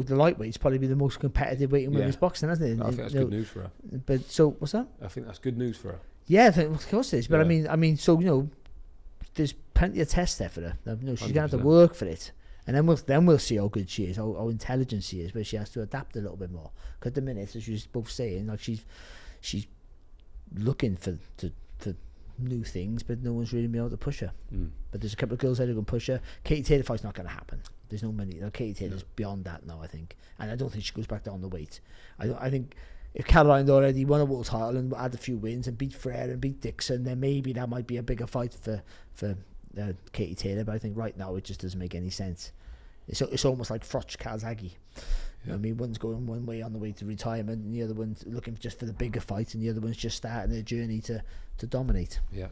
lightweight's probably be the most competitive weight in women's boxing, hasn't it? I think that's good news for her. But so, what's that? I think that's good news for her. Yeah, of course it is. But I mean, so there's plenty of tests there for her. She's gonna have to work for it. And then we'll see how good she is, how intelligent she is, but she has to adapt a little bit more. Because at the minute, as you're both saying, like she's looking to new things, but no one's really been able to push her. But there's a couple of girls there who can push her. Katie Taylor fight's not going to happen. There's no money. Katie Taylor's beyond that now, I think, and I don't think she goes back down the weight. I think if Caroline already won a world title and had a few wins and beat Frere and beat Dixon, then maybe that might be a bigger fight for Katie Taylor. But I think right now it just doesn't make any sense. It's almost like Froch Kazagi. I mean, one's going one way on the way to retirement, and the other one's looking just for the bigger fight, and the other one's just starting their journey to dominate. Yeah,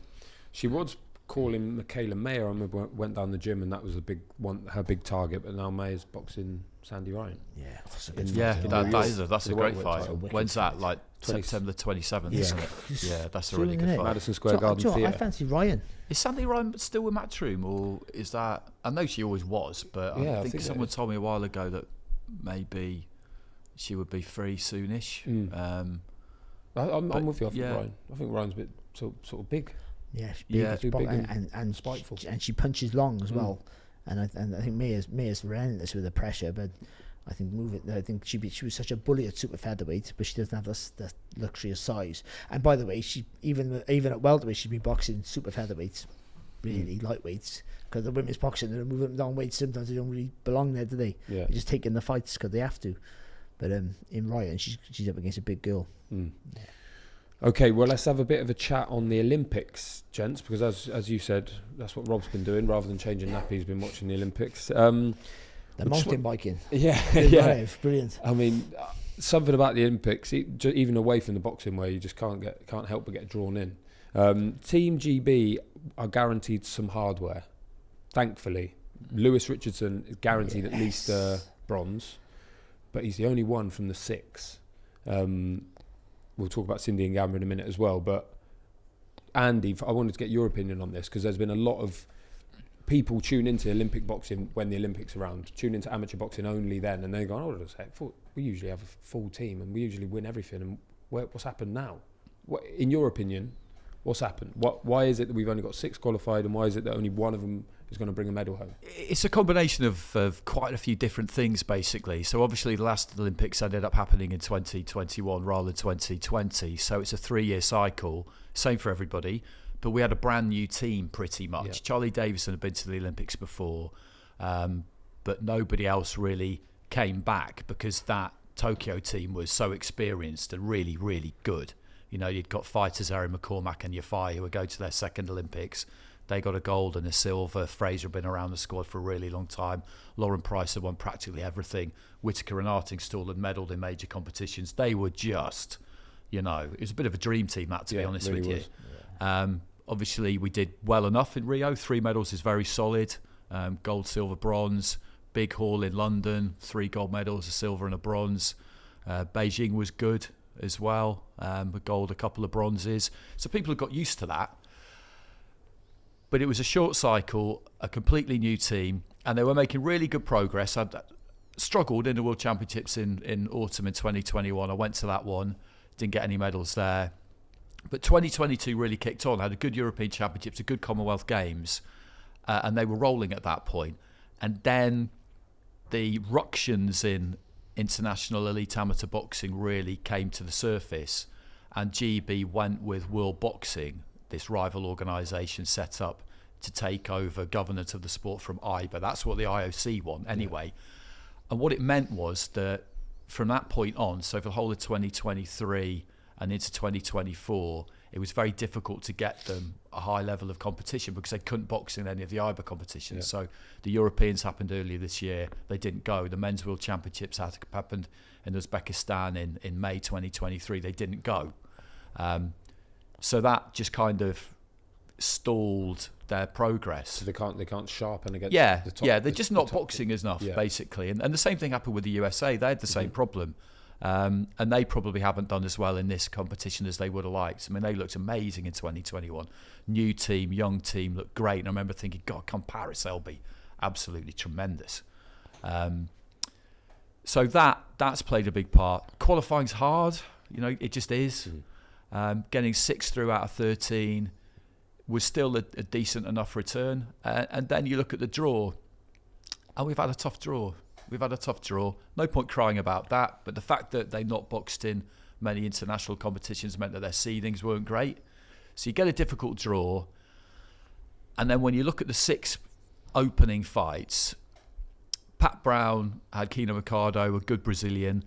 she was calling Michaela Mayer. I remember went down the gym, and that was a big one, her big target. But now Mayer's boxing Sandy Ryan. Yeah, that's a great fight. When's that? Like September 27th, isn't it? Yeah, that's a really good fight. Madison Square Garden Theatre. I fancy Ryan. Is Sandy Ryan still with Matchroom, or is that? I know she always was, but I think someone told me a while ago that maybe she would be free soonish. I'm with you. I think Ryan's a bit sort of big. Yeah, too big and spiteful, and she punches long as well. And I think Mayer's relentless with the pressure, but I think she was such a bully at super featherweight, but she doesn't have the luxury of size. And by the way, she even at welterweight she'd be boxing super featherweights, really lightweights, because the women's boxing they're moving down weights. Sometimes they don't really belong there, do they? Yeah. They're just taking the fights because they have to. But in Ryan, she's up against a big girl. Yeah. Okay, well, let's have a bit of a chat on the Olympics, gents, because as you said, that's what Rob's been doing. Rather than changing nappies, he's been watching the Olympics. The mountain biking. Yeah. Brilliant. I mean, something about the Olympics, even away from the boxing, where you just can't help but get drawn in. Team GB are guaranteed some hardware, thankfully. Lewis Richardson is guaranteed at least bronze, but he's the only one from the 6. We'll talk about Cindy and Gamma in a minute as well, but Andy, I wanted to get your opinion on this, because there's been a lot of people tune into Olympic boxing when the Olympics are around, tune into amateur boxing only then, and they're going, hold on a sec, we usually have a full team and we usually win everything, and what's happened now? In your opinion, what's happened? Why is it that we've only got 6 qualified, and why is it that only one of them is going to bring a medal home? It's a combination of quite a few different things, basically. So obviously the last Olympics ended up happening in 2021 rather than 2020. So it's a 3-year cycle, same for everybody. But we had a brand new team pretty much. Yeah. Charlie Davison had been to the Olympics before, but nobody else really came back because that Tokyo team was so experienced and really, really good. You know, you'd got fighters Aaron McCormack and Yafai who would go to their second Olympics. They got a gold and a silver. Fraser had been around the squad for a really long time. Lauren Price had won practically everything. Whittaker and Artingstall had medalled in major competitions. They were just, it was a bit of a dream team, that, to be honest really with you. Yeah. Obviously, we did well enough in Rio. 3 medals is very solid. Gold, silver, bronze. Big haul in London. 3 gold medals, a silver and a bronze. Beijing was good as well. A gold, a couple of bronzes. So people have got used to that. But it was a short cycle, a completely new team, and they were making really good progress. I struggled in the World Championships in autumn in 2021. I went to that one, didn't get any medals there. But 2022 really kicked on, had a good European Championships, a good Commonwealth Games, and they were rolling at that point. And then the ructions in international elite amateur boxing really came to the surface, and GB went with World Boxing, this rival organisation set up to take over governance of the sport from IBA. That's what the IOC want anyway. Yeah. And what it meant was that from that point on, so for the whole of 2023 and into 2024, it was very difficult to get them a high level of competition because they couldn't box in any of the IBA competitions. Yeah. So the Europeans happened earlier this year. They didn't go. The Men's World Championships happened in Uzbekistan in May 2023. They didn't go. So that just kind of stalled their progress. So they can't sharpen against the top. Yeah, they're just not boxing enough, basically. And the same thing happened with the USA. They had the same problem. And they probably haven't done as well in this competition as they would have liked. I mean, they looked amazing in 2021. New team, young team, looked great. And I remember thinking, God, come Paris, they'll be absolutely tremendous. So that's played a big part. Qualifying's hard. It just is. Getting 6 through out of 13 was still a decent enough return. And then you look at the draw, and we've had a tough draw. No point crying about that. But the fact that they not boxed in many international competitions meant that their seedings weren't great. So you get a difficult draw. And then when you look at the 6 opening fights, Pat Brown had Kino Mercado, a good Brazilian,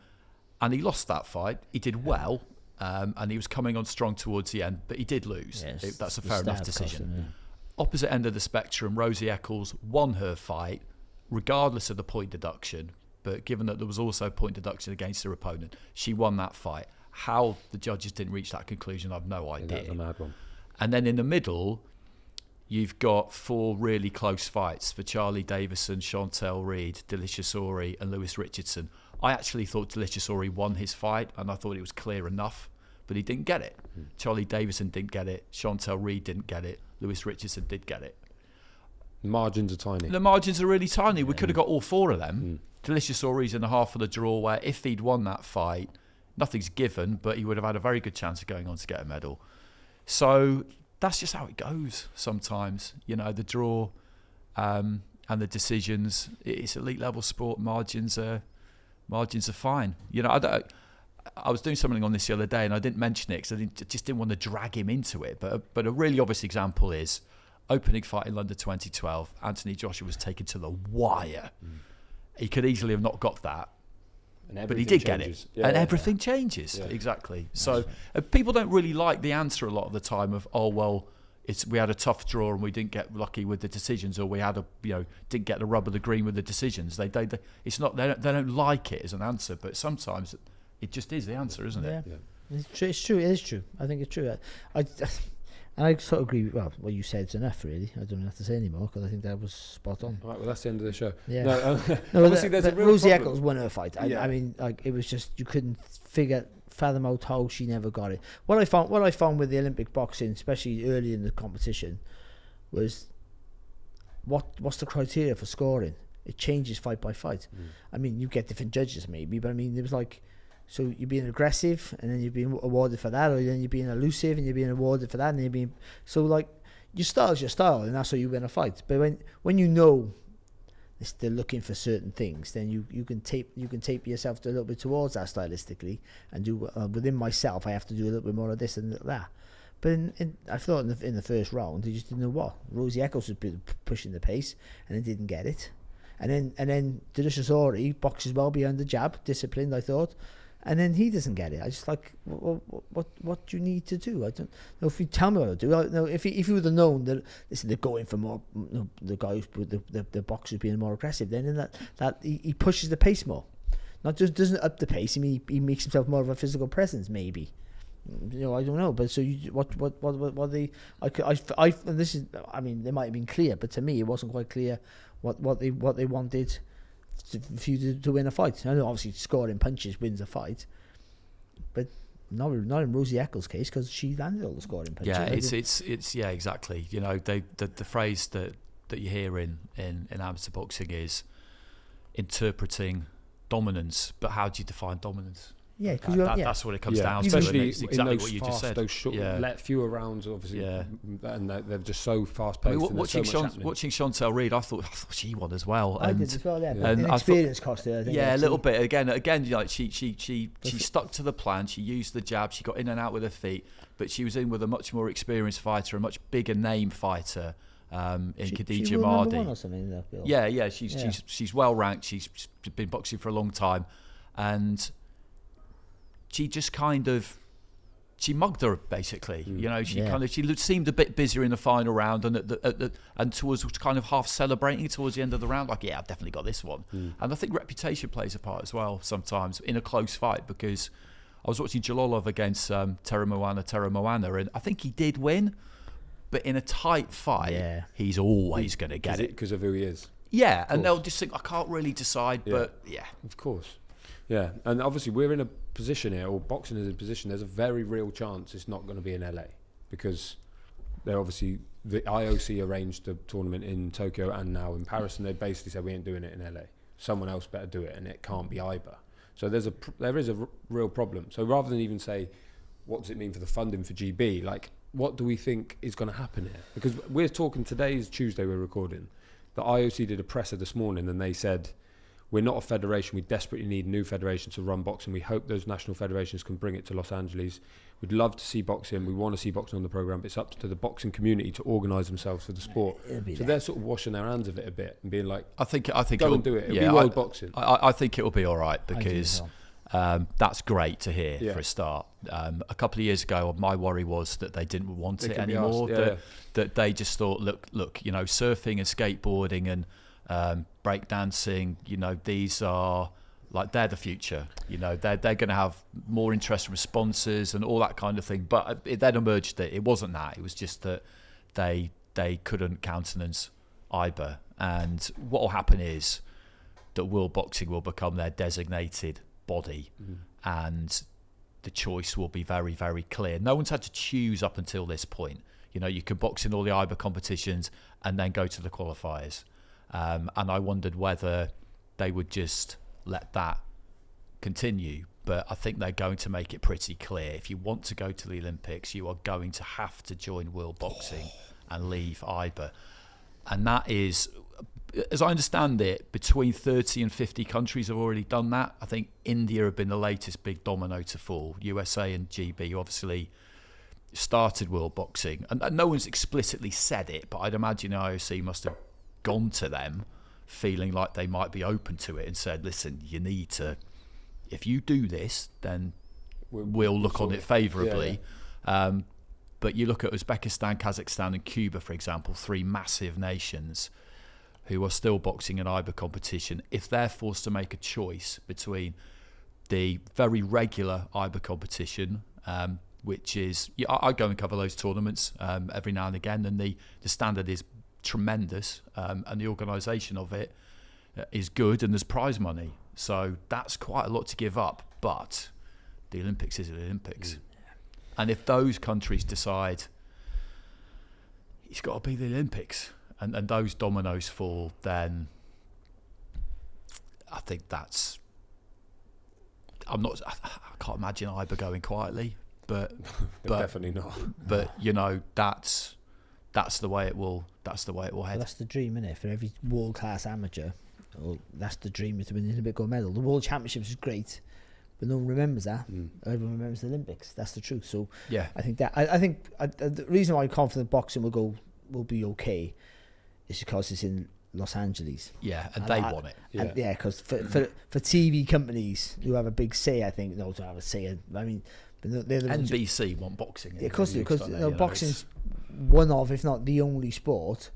and he lost that fight. He did well, and he was coming on strong towards the end, but he did lose. Yes, That's a fair enough decision. Costing, Opposite end of the spectrum, Rosie Eccles won her fight, regardless of the point deduction. But given that there was also point deduction against her opponent, she won that fight. How the judges didn't reach that conclusion, I've no idea. That's a mad one. And then in the middle, you've got 4 really close fights for Charlie Davison, Chantel Reed, Delicious Ori and Lewis Richardson. I actually thought Delicious Ori won his fight, and I thought it was clear enough, but he didn't get it. Charlie Davison didn't get it. Chantel Reed didn't get it. Lewis Richardson did get it. Margins are tiny. The margins are really tiny. We could have got all 4 of them. Delicious Ori's in the half of the draw, where if he'd won that fight, nothing's given, but he would have had a very good chance of going on to get a medal. So that's just how it goes sometimes. You know, the draw and the decisions. It's elite level sport. Margins are fine. You know, I was doing something on this the other day, and I didn't mention it because I just didn't want to drag him into it. But a really obvious example is opening fight in London 2012. Anthony Joshua was taken to the wire. He could easily have not got that, but he did get it. And everything changes. Yeah. Exactly. So people don't really like the answer a lot of the time of, oh, well, we had a tough draw and we didn't get lucky with the decisions, or we had didn't get the rub of the green with the decisions. They don't like it as an answer, but sometimes it just is the answer, isn't it? Yeah. It's true. It is true. I think it's true. And I sort of agree. Well, what you said's enough, really. I don't have to say anymore because I think that was spot on. All right, well, that's the end of the show. Yeah. No, obviously, there's a real Rosie problem. Eccles won her fight. I mean, like, it was just, you couldn't fathom out how she never got it. What I found with the Olympic boxing, especially early in the competition, was what's the criteria for scoring? It changes fight by fight. I mean, you get different judges maybe, but I mean, it was like, so you're being aggressive and then you're being awarded for that, or then you're being elusive and you're being awarded for that, and you're being, so like, your style is your style, and that's how you win a fight. But when you know they're looking for certain things, then you can tape yourself a little bit towards that stylistically, and do within myself I have to do a little bit more of this and that. But I thought in the first round they just didn't know what. Rosie Eccles was pushing the pace and they didn't get it, and then Delicious Ori boxes well behind the jab, disciplined I thought. And then he doesn't get it. I just like, what do you need to do? I don't know if you tell me what to do. I don't know if you would have known that they're going for more, the guys with the boxers being more aggressive. Then in that he pushes the pace more, not just doesn't up the pace. I mean, he makes himself more of a physical presence, maybe. You know, I don't know. But so what they and this is, I mean, they might have been clear, but to me it wasn't quite clear what they wanted for you to win a fight. I know obviously scoring punches wins a fight, but not in Rosie Eccles' case, because she landed all the scoring punches. Yeah, it's yeah, exactly. You know, the phrase that you hear in amateur boxing is interpreting dominance, but how do you define dominance? Yeah, because that's what it comes down to. Especially it's exactly in those what you fast, just said. Those short, fewer rounds, obviously, and they're just so fast paced. I mean, watching Chantel Reed, I thought she won as well. I did as well. Yeah, and inexperience cost her. I think, a little bit. Again, like she stuck to the plan. She used the jab. She got in and out with her feet, but she was in with a much more experienced fighter, a much bigger name fighter. In Khadija Mahdi. Yeah. She's well ranked. She's been boxing for a long time, and she just she mugged her basically. You know, she seemed a bit busier in the final round, and towards kind of half celebrating towards the end of the round, like, yeah, I've definitely got this one. And I think reputation plays a part as well sometimes in a close fight, because I was watching Jalolov against Terra Moana, and I think he did win, but in a tight fight, he's always going to get it because of who he is. Yeah, and they'll just think, I can't really decide, but of course. Yeah, and obviously we're in a position here, or boxing is in a position, there's a very real chance it's not going to be in LA, because they're obviously, the IOC arranged the tournament in Tokyo and now in Paris, and they basically said we ain't doing it in LA. Someone else better do it, and it can't be IBA. So there is a real problem. So rather than even say, what does it mean for the funding for GB, like, what do we think is going to happen here? Because we're talking, today is Tuesday, we're recording. The IOC did a presser this morning, and they said, we're not a federation. We desperately need a new federation to run boxing. We hope those national federations can bring it to Los Angeles. We'd love to see boxing. We want to see boxing on the programme, but it's up to the boxing community to organise themselves for the sport. So they're sort of washing their hands of it a bit and being like, I think go and do it. It'll be world boxing. I think it'll be all right, because that's great to hear for a start. A couple of years ago, my worry was that they didn't want it anymore. That they just thought, look, you know, surfing and skateboarding and breakdancing, you know, these are like, they're the future. You know, they're going to have more interest from sponsors and all that kind of thing. But it then emerged that it wasn't that. It was just that they couldn't countenance IBA. And what will happen is that World Boxing will become their designated body, and the choice will be very, very clear. No one's had to choose up until this point. You know, you can box in all the IBA competitions and then go to the qualifiers. And I wondered whether they would just let that continue. But I think they're going to make it pretty clear. If you want to go to the Olympics, you are going to have to join World Boxing and leave IBA. And that is, as I understand it, between 30 and 50 countries have already done that. I think India have been the latest big domino to fall. USA and GB obviously started World Boxing. And no one's explicitly said it, but I'd imagine IOC must have gone to them feeling like they might be open to it and said, listen, you need to, if you do this, then we'll look on it favourably. But you look at Uzbekistan, Kazakhstan and Cuba, for example, 3 massive nations who are still boxing an IBA competition. If they're forced to make a choice between the very regular IBA competition, which is, I go and cover those tournaments every now and again, and the standard is tremendous, and the organisation of it is good, and there's prize money. So that's quite a lot to give up, but the Olympics is the Olympics. And if those countries decide it's got to be the Olympics, and those dominoes fall, then I think that's, I can't imagine IBA going quietly, but definitely not. But you know, that's the way it will. That's the way it will head. Well, that's the dream, isn't it? For every world class amateur, that's the dream, is to win the Olympic gold medal. The World Championships is great, but no one remembers that. Everyone remembers the Olympics. That's the truth. So yeah, I think that I think the reason why I'm confident boxing will be okay is because it's in Los Angeles. Yeah, and they want it. Yeah, because for TV companies who have a big say, I think they'll have a say. I mean, they're the NBC want boxing. Yeah, because boxing's one of, if not the only sport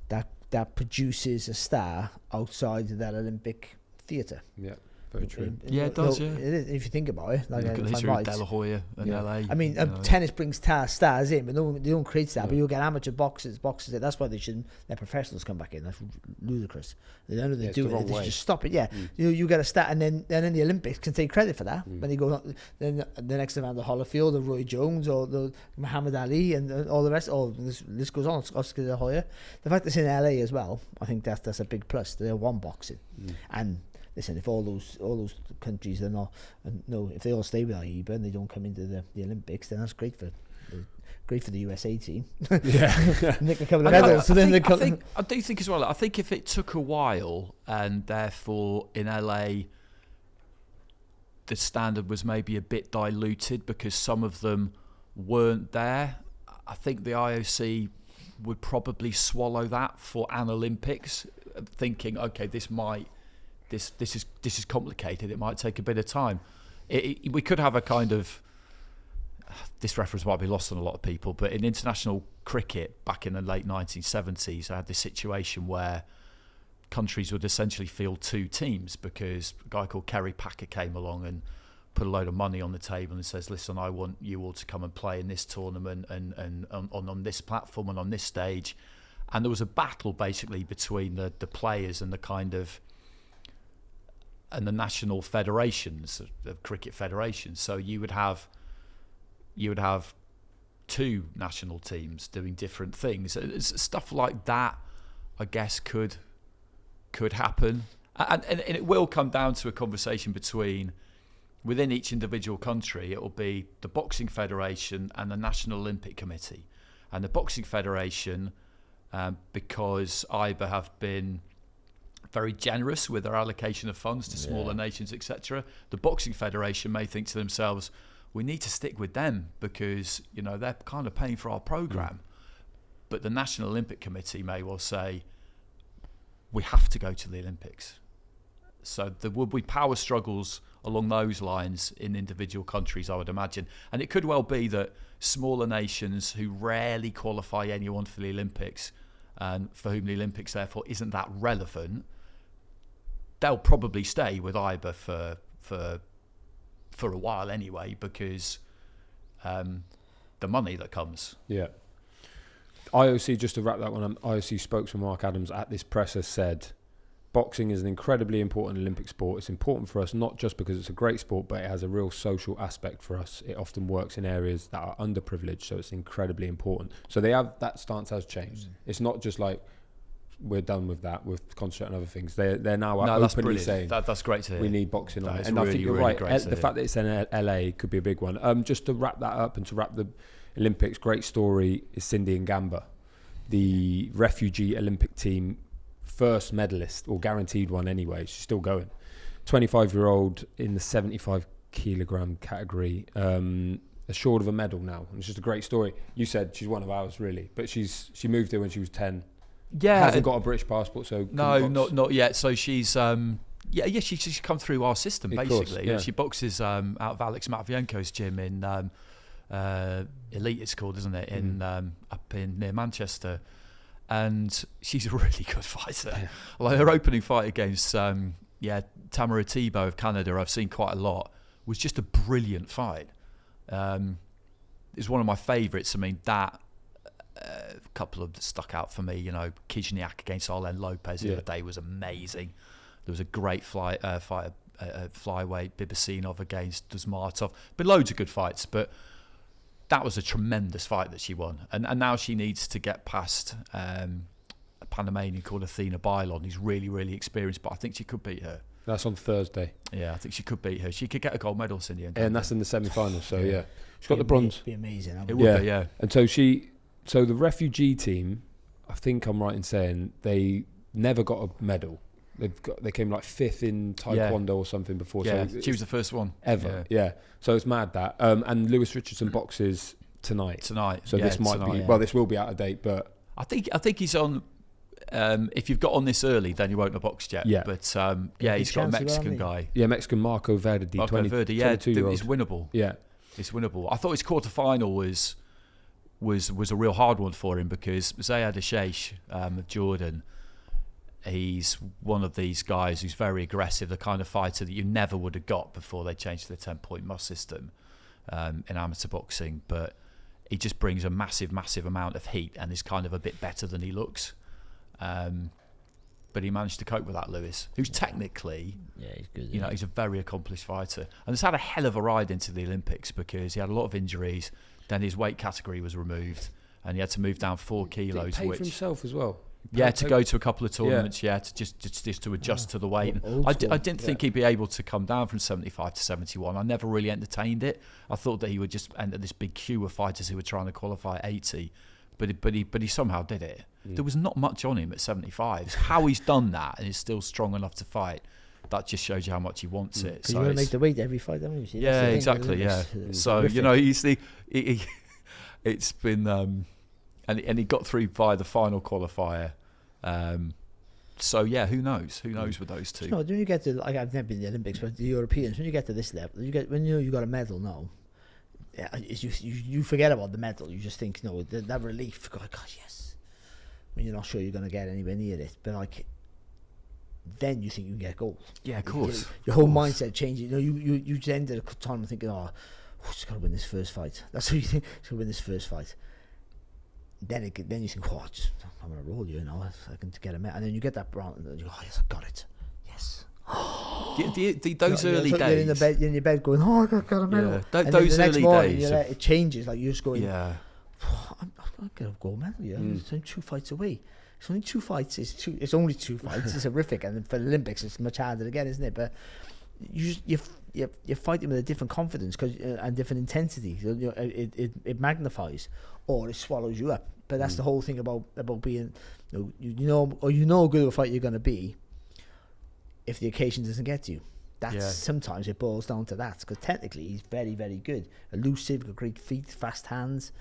that produces a star outside of that Olympic theatre. Yeah, very true. It does. Yeah, it is, if you think about it. Like, look at the history of De La Hoya in LA. I mean, tennis brings stars in, but they don't create stars. But you'll get amateur boxers. That's why they shouldn't let professionals come back in. That's ludicrous. They don't know they do it. They just stop it. Yeah, you get a star, and then the Olympics can take credit for that. When they go, then the next event, the Holyfield, or Roy Jones, or the Muhammad Ali, and all the rest. Oh, this list goes on. Oscar De La Hoya. The fact it's in LA as well, I think that's a big plus. They want boxing, and listen, if all those countries are not, if they all stay with IBA and they don't come into the Olympics, then that's great for the USA team. Yeah, nick a couple of medals. I do think as well. I think if it took a while, and therefore in LA the standard was maybe a bit diluted because some of them weren't there, I think the IOC would probably swallow that for an Olympics, thinking, okay, this is complicated. It might take a bit of time. We could have a kind of, this reference might be lost on a lot of people, but in international cricket back in the late 1970s, I had this situation where countries would essentially field 2 teams because a guy called Kerry Packer came along and put a load of money on the table and says, listen, I want you all to come and play in this tournament and on this platform and on this stage. And there was a battle basically between the players and the kind of, and the national federations, the cricket federations. So you would have 2 national teams doing different things. Stuff like that, I guess, could happen, and it will come down to a conversation within each individual country. It will be the Boxing Federation and the National Olympic Committee, and the Boxing Federation, because IBA have been very generous with their allocation of funds to smaller nations, etc. The Boxing Federation may think to themselves, we need to stick with them because, you know, they're kind of paying for our programme. But the National Olympic Committee may well say, we have to go to the Olympics. So there will be power struggles along those lines in individual countries, I would imagine. And it could well be that smaller nations who rarely qualify anyone for the Olympics, and for whom the Olympics therefore isn't that relevant, they'll probably stay with IBA for a while anyway, because the money that comes. Yeah. IOC, just to wrap that one up, IOC spokesman Mark Adams at this presser said, boxing is an incredibly important Olympic sport. It's important for us not just because it's a great sport, but it has a real social aspect for us. It often works in areas that are underprivileged, so it's incredibly important. So that stance has changed. It's not just like we're done with that, we've concentrated on other things. They're now openly saying that's great to hear. We need boxing on it. And I think you're right. The fact that it's in LA could be a big one. Just to wrap that up and to wrap the Olympics, great story is Cindy Ngamba, the refugee Olympic team first medalist, or guaranteed one anyway. She's still going. 25-year-old in the 75 kilogram category, assured of a medal now. And it's just a great story. You said she's one of ours, really, but she moved here when she was 10. Yeah, hasn't got a British passport, so no, not yet. So she's she's come through our system basically. Course, She boxes out of Alex Matvienko's gym in Elite, it's called, isn't it? In up in near Manchester. And she's a really good fighter. Like her opening fight against Tamara Thibault of Canada, I've seen quite a lot, was just a brilliant fight. It's one of my favourites. I mean, that couple of stuck out for me. You know, Kijniak against Arlen Lopez the other day was amazing. There was a great fight, flyweight Bibasinov against Dusmatov. Been loads of good fights, but that was a tremendous fight that she won. And now she needs to get past a Panamanian called Athena Bailon, who's really, really experienced, but I think she could beat her. That's on Thursday. Yeah, I think she could beat her. She could get a gold medal, Cindy. And that's in the semi-finals, so She's got the bronze. It'd be amazing. It would be, yeah. And so the refugee team, I think I'm right in saying, they never got a medal. They came like 5th in Taekwondo or something before. Yeah, so she was the first one ever. Yeah. So it's mad that. And Lewis Richardson boxes tonight. So this might be. Well, this will be out of date, but I think he's on. If you've got on this early, then you won't have boxed yet. Yeah. But he's got a Mexican guy. Yeah, Mexican Marco Verdi. 22-year-old. It's winnable. Yeah, it's winnable. I thought his quarterfinal was a real hard one for him because Zayed Ashesh of Jordan. He's one of these guys who's very aggressive, the kind of fighter that you never would have got before they changed the 10-point must system in amateur boxing. But he just brings a massive, massive amount of heat and is kind of a bit better than he looks. But he managed to cope with that, Lewis, who's technically, he's good. You know, he's a very accomplished fighter. And he's had a hell of a ride into the Olympics because he had a lot of injuries. Then his weight category was removed and he had to move down 4 kilos. Did he pay for himself as well? To go to a couple of tournaments, to just to adjust to the weight. I didn't think he'd be able to come down from 75 to 71. I never really entertained it. I thought that he would just enter this big queue of fighters who were trying to qualify at 80, but he somehow did it. There was not much on him at 75. How he's done that and is still strong enough to fight, that just shows you how much he wants it. So you want to make the weight every fight, don't you? Yeah, exactly. Yeah. So you know, it's been. And he got through via the final qualifier. So who knows? Who knows with those two? No, when you get to, like, I've never been in the Olympics, but the Europeans, when you get to this level, when you got a medal now, you forget about the medal. You just think, that relief. God, yes. When you're not sure you're going to get anywhere near it, but like, then you think you can get gold. Yeah, of course. Your whole mindset changes. You end the time thinking, just got to win this first fight. That's what you think. Just got to win this first fight. Then you think, I'm going to roll you, I can get a medal. And then you get that bronze, and you go, yes, I got it. Yes. Those early days. You're in your bed going, I got a medal. Those early days. It changes. Like, you're just going, I'm going to go medal. It's only 2 fights away. It's only 2 fights. It's only 2 fights. It's horrific. And for the Olympics, it's much harder to get, isn't it? But you're fighting with a different confidence and different intensity. So, it magnifies or it swallows you up. But that's the whole thing about being, you know how good of a fight you're going to be, if the occasion doesn't get to you. Sometimes it boils down to that, because technically he's very, very good, elusive, got great feet, fast hands,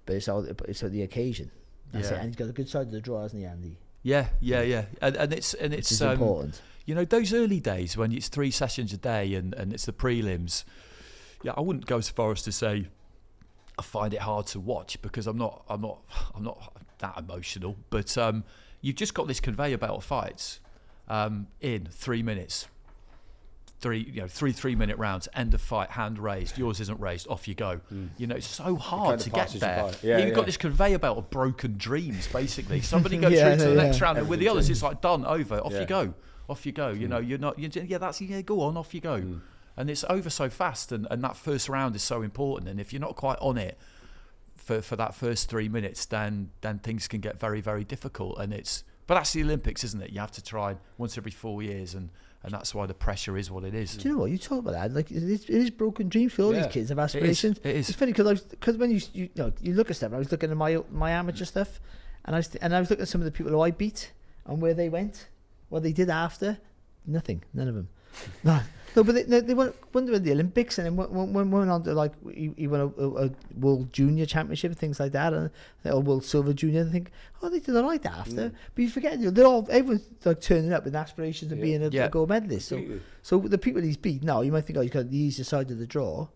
but it's all the occasion. That's it. And he's got a good side of the draw, hasn't he, Andy? Yeah, and it's important. You know, those early days when it's 3 sessions a day and it's the prelims. Yeah, I wouldn't go so far as to say I find it hard to watch, because I'm not that emotional. But you've just got this conveyor belt of fights in 3 minutes. 3-minute rounds, end of fight, hand raised, yours isn't raised, off you go. You know, it's so hard to get there. You've got this conveyor belt of broken dreams, basically. Somebody goes through to the next round, and with the others, it's like done, over, off you go. You know, go on, off you go. And it's over so fast, and that first round is so important. And if you're not quite on it for that first 3 minutes, then things can get very, very difficult. But that's the Olympics, isn't it? You have to try once every 4 years, and that's why the pressure is what it is. Do you know what you talk about that? Like, it is broken dreams for all these kids have aspirations. It is. It's funny because when you look at stuff, I was looking at my amateur stuff, and I was looking at some of the people who I beat and where they went, what they did after. Nothing, none of them. No, but they went to the Olympics, and then went on to, like, he won a World Junior Championship, things like that, and or World Silver Junior. And think, they did all right after. But you forget, everyone's like turning up with aspirations of being a gold medalist. So the people he's beat now, you might think, he's got the easier side of the draw,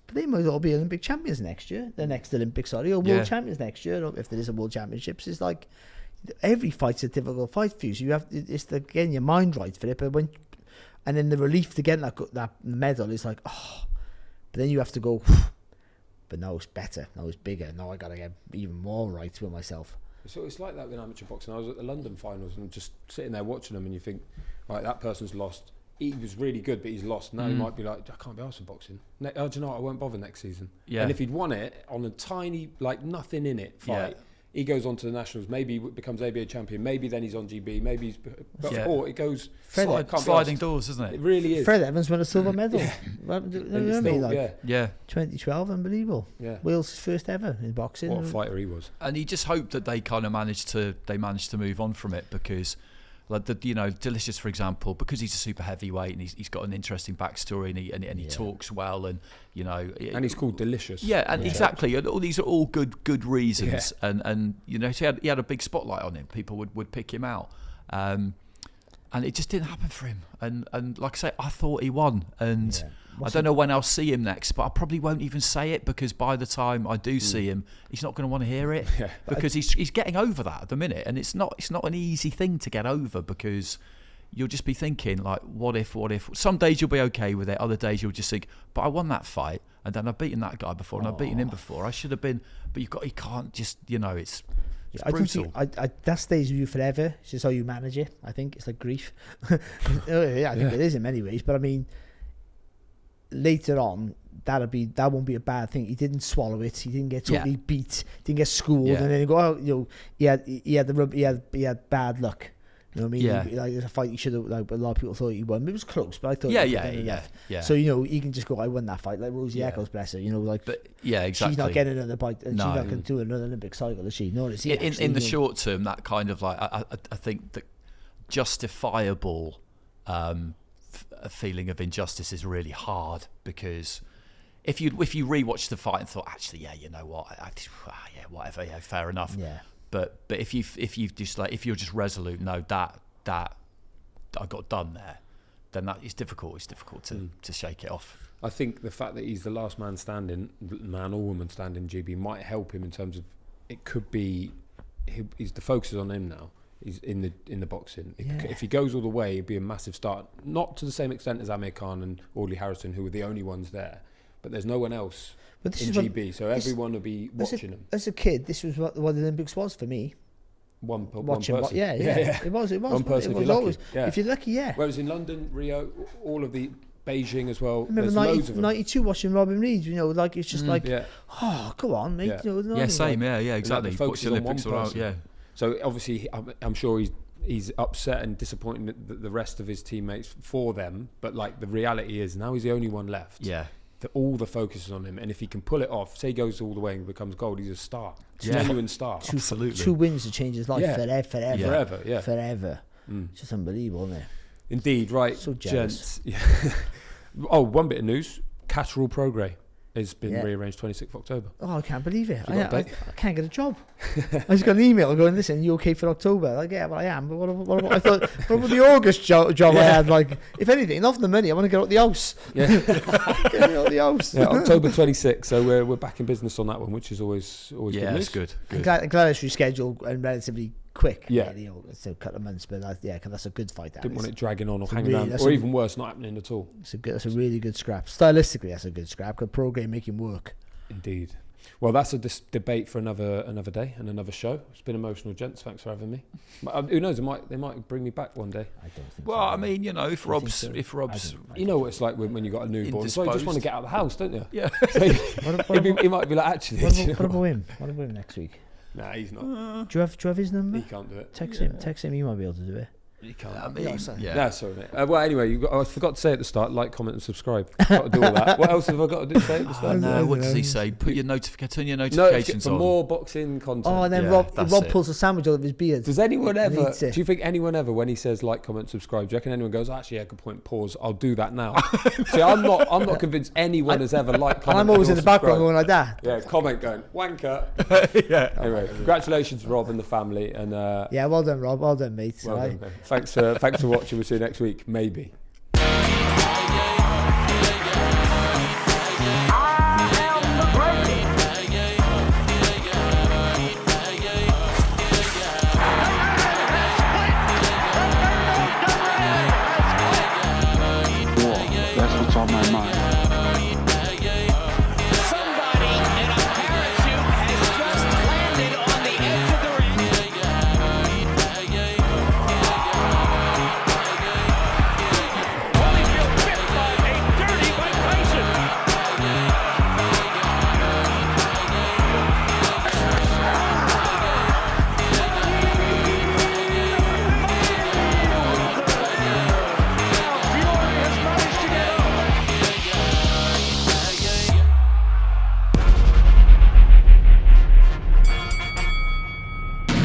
but they might all be Olympic champions next year. The next Olympics, or World Champions next year, if there is a World Championships. It's like every fight's a difficult fight for you. So you have getting your mind right for it, but and then the relief to get that medal is like, but then you have to go, but now it's better, now it's bigger, now I got to get even more right with myself. So it's like that with amateur boxing. I was at the London finals and just sitting there watching them, and you think, right, that person's lost. He was really good, but he's lost. Now he might be like, I can't be arsed for boxing. Do you know what? I won't bother next season. Yeah. And if he'd won it on a tiny, like, nothing in it fight, he goes on to the nationals, maybe becomes ABA champion, maybe then he's on GB, maybe he's... Or it goes... sliding doors, isn't it? It really is. Fred Evans won a silver medal. You know what I mean? Like, 2012, unbelievable. Yeah. Wales' first ever in boxing. What a fighter he was. And he just hoped that they kind of managed to move on from it, because... Like Delicious, for example, because he's a super heavyweight and he's got an interesting backstory, and he talks well, and and he's called Delicious. Yeah, and exactly. And all these are all good reasons, and so he had a big spotlight on him. People would pick him out, and it just didn't happen for him. And like I say, I thought he won, and I don't know when I'll see him next, but I probably won't even say it, because by the time I do see him, he's not going to want to hear it, because he's getting over that at the minute, and it's not an easy thing to get over, because you'll just be thinking, like, what if? Some days you'll be okay with it, other days you'll just think, but I won that fight, and then I've beaten that guy before, and I've beaten him before. I should have been, but you can't just, it's brutal. I that stays with you forever. It's just how you manage it. I think it's like grief. I think it is in many ways, but I mean, later on, that won't be a bad thing. He didn't swallow it. He didn't get totally beat. Didn't get schooled, and then go, he had bad luck. You know what I mean? Yeah. Like, it's a fight he should have. Like, a lot of people thought he won. It was close, but I thought. Yeah. So he can just go, I won that fight. Like Rosie Eccles, bless her. But exactly. She's not getting another fight, and she's not going to do another Olympic cycle, is she? No, is he? In the short term, that kind of like I think that justifiable a feeling of injustice is really hard, because if you rewatch the fight and thought, actually, you know what, whatever, fair enough. Yeah. But if you're just resolute, no, that I got done there, then that is difficult. It's difficult to shake it off. I think the fact that he's the last man standing, man or woman standing, GB, might help him in terms of, it could be, the focus is on him now. He's in the boxing. If he goes all the way, it'd be a massive start. Not to the same extent as Amir Khan and Audley Harrison, who were the only ones there, but there's no one else in GB, so everyone will be watching him. As a kid, this was what the Olympics was for me. One person. It was. One person. It was always. If you're lucky, Whereas in London, Rio, all of the Beijing as well. I remember 92 watching Robin Reed. Like, it's just like, go on, mate. Same. Exactly. The focus on one person. So obviously, I'm sure he's upset and disappointed that the rest of his teammates for them. But like, the reality is now he's the only one left. Yeah. All the focus is on him, and if he can pull it off, say he goes all the way and becomes gold, he's a star. Genuine star. Absolutely. 2 wins to change his life forever. Forever. Just unbelievable, isn't it? Indeed, right, So jealous. gents. Yeah. Oh, one bit of news. Catterall Prograis has been rearranged 26th October. Oh, I can't believe it. You got a I date? can't get a job. I just got an email going, listen, you okay for October? Like, yeah, well, I am. But what I thought, what about the August job I had? Like, if anything, enough of the money, I want to get out the house. Yeah. Get me out the house. Yeah, October 26th. So we're back in business on that one, which is always good Yeah, news. it's good. I'm glad it's rescheduled and relatively quick. Yeah. Really, it's a couple of months, but that's a good fight. That Didn't is. want it dragging on or It's a hanging really- around, that's or a- even worse, not happening at all. That's a really good scrap. Stylistically, that's a good scrap. Because Prograis make him work. Indeed. Well, that's a debate for another day and another show. It's been emotional, gents. Thanks for having me. Who knows? They might bring me back one day. I don't think Well, so. I mean, you know, if I think Rob's, so. if Rob's, You know what it's like when you got a newborn. So you just want to Indisposed. get out of the house, don't you? yeah. So What he might be like, actually, What do you know about him? What about him next week? Nah, he's not. Do you have his number? He can't do it. Text him. He might be able to do it. He can't. I mean, Yeah, sorry. yeah. No, sorry, mate. Well, anyway, I forgot to say at the start, like, comment, and subscribe. Got to do all that. What else have I got to say at the Oh, start? no, what does he say? Put your turn your No, notifications for on. more boxing content. Oh, and then Yeah, Rob that's it. pulls a sandwich out of his beard. Does anyone ever? Needs it. Do you think anyone ever, when he says like, comment, subscribe, do you reckon anyone goes, actually, yeah, good point. Pause. I'll do that now. See, I'm not convinced anyone has ever liked. And I'm always in the background going like that. Yeah, comment going wanker. yeah. Anyway, congratulations, Rob and the family, and Yeah, well done, Rob. Well done, mate. well Aye. done, Ben. Thanks for watching. We'll see you next week, maybe.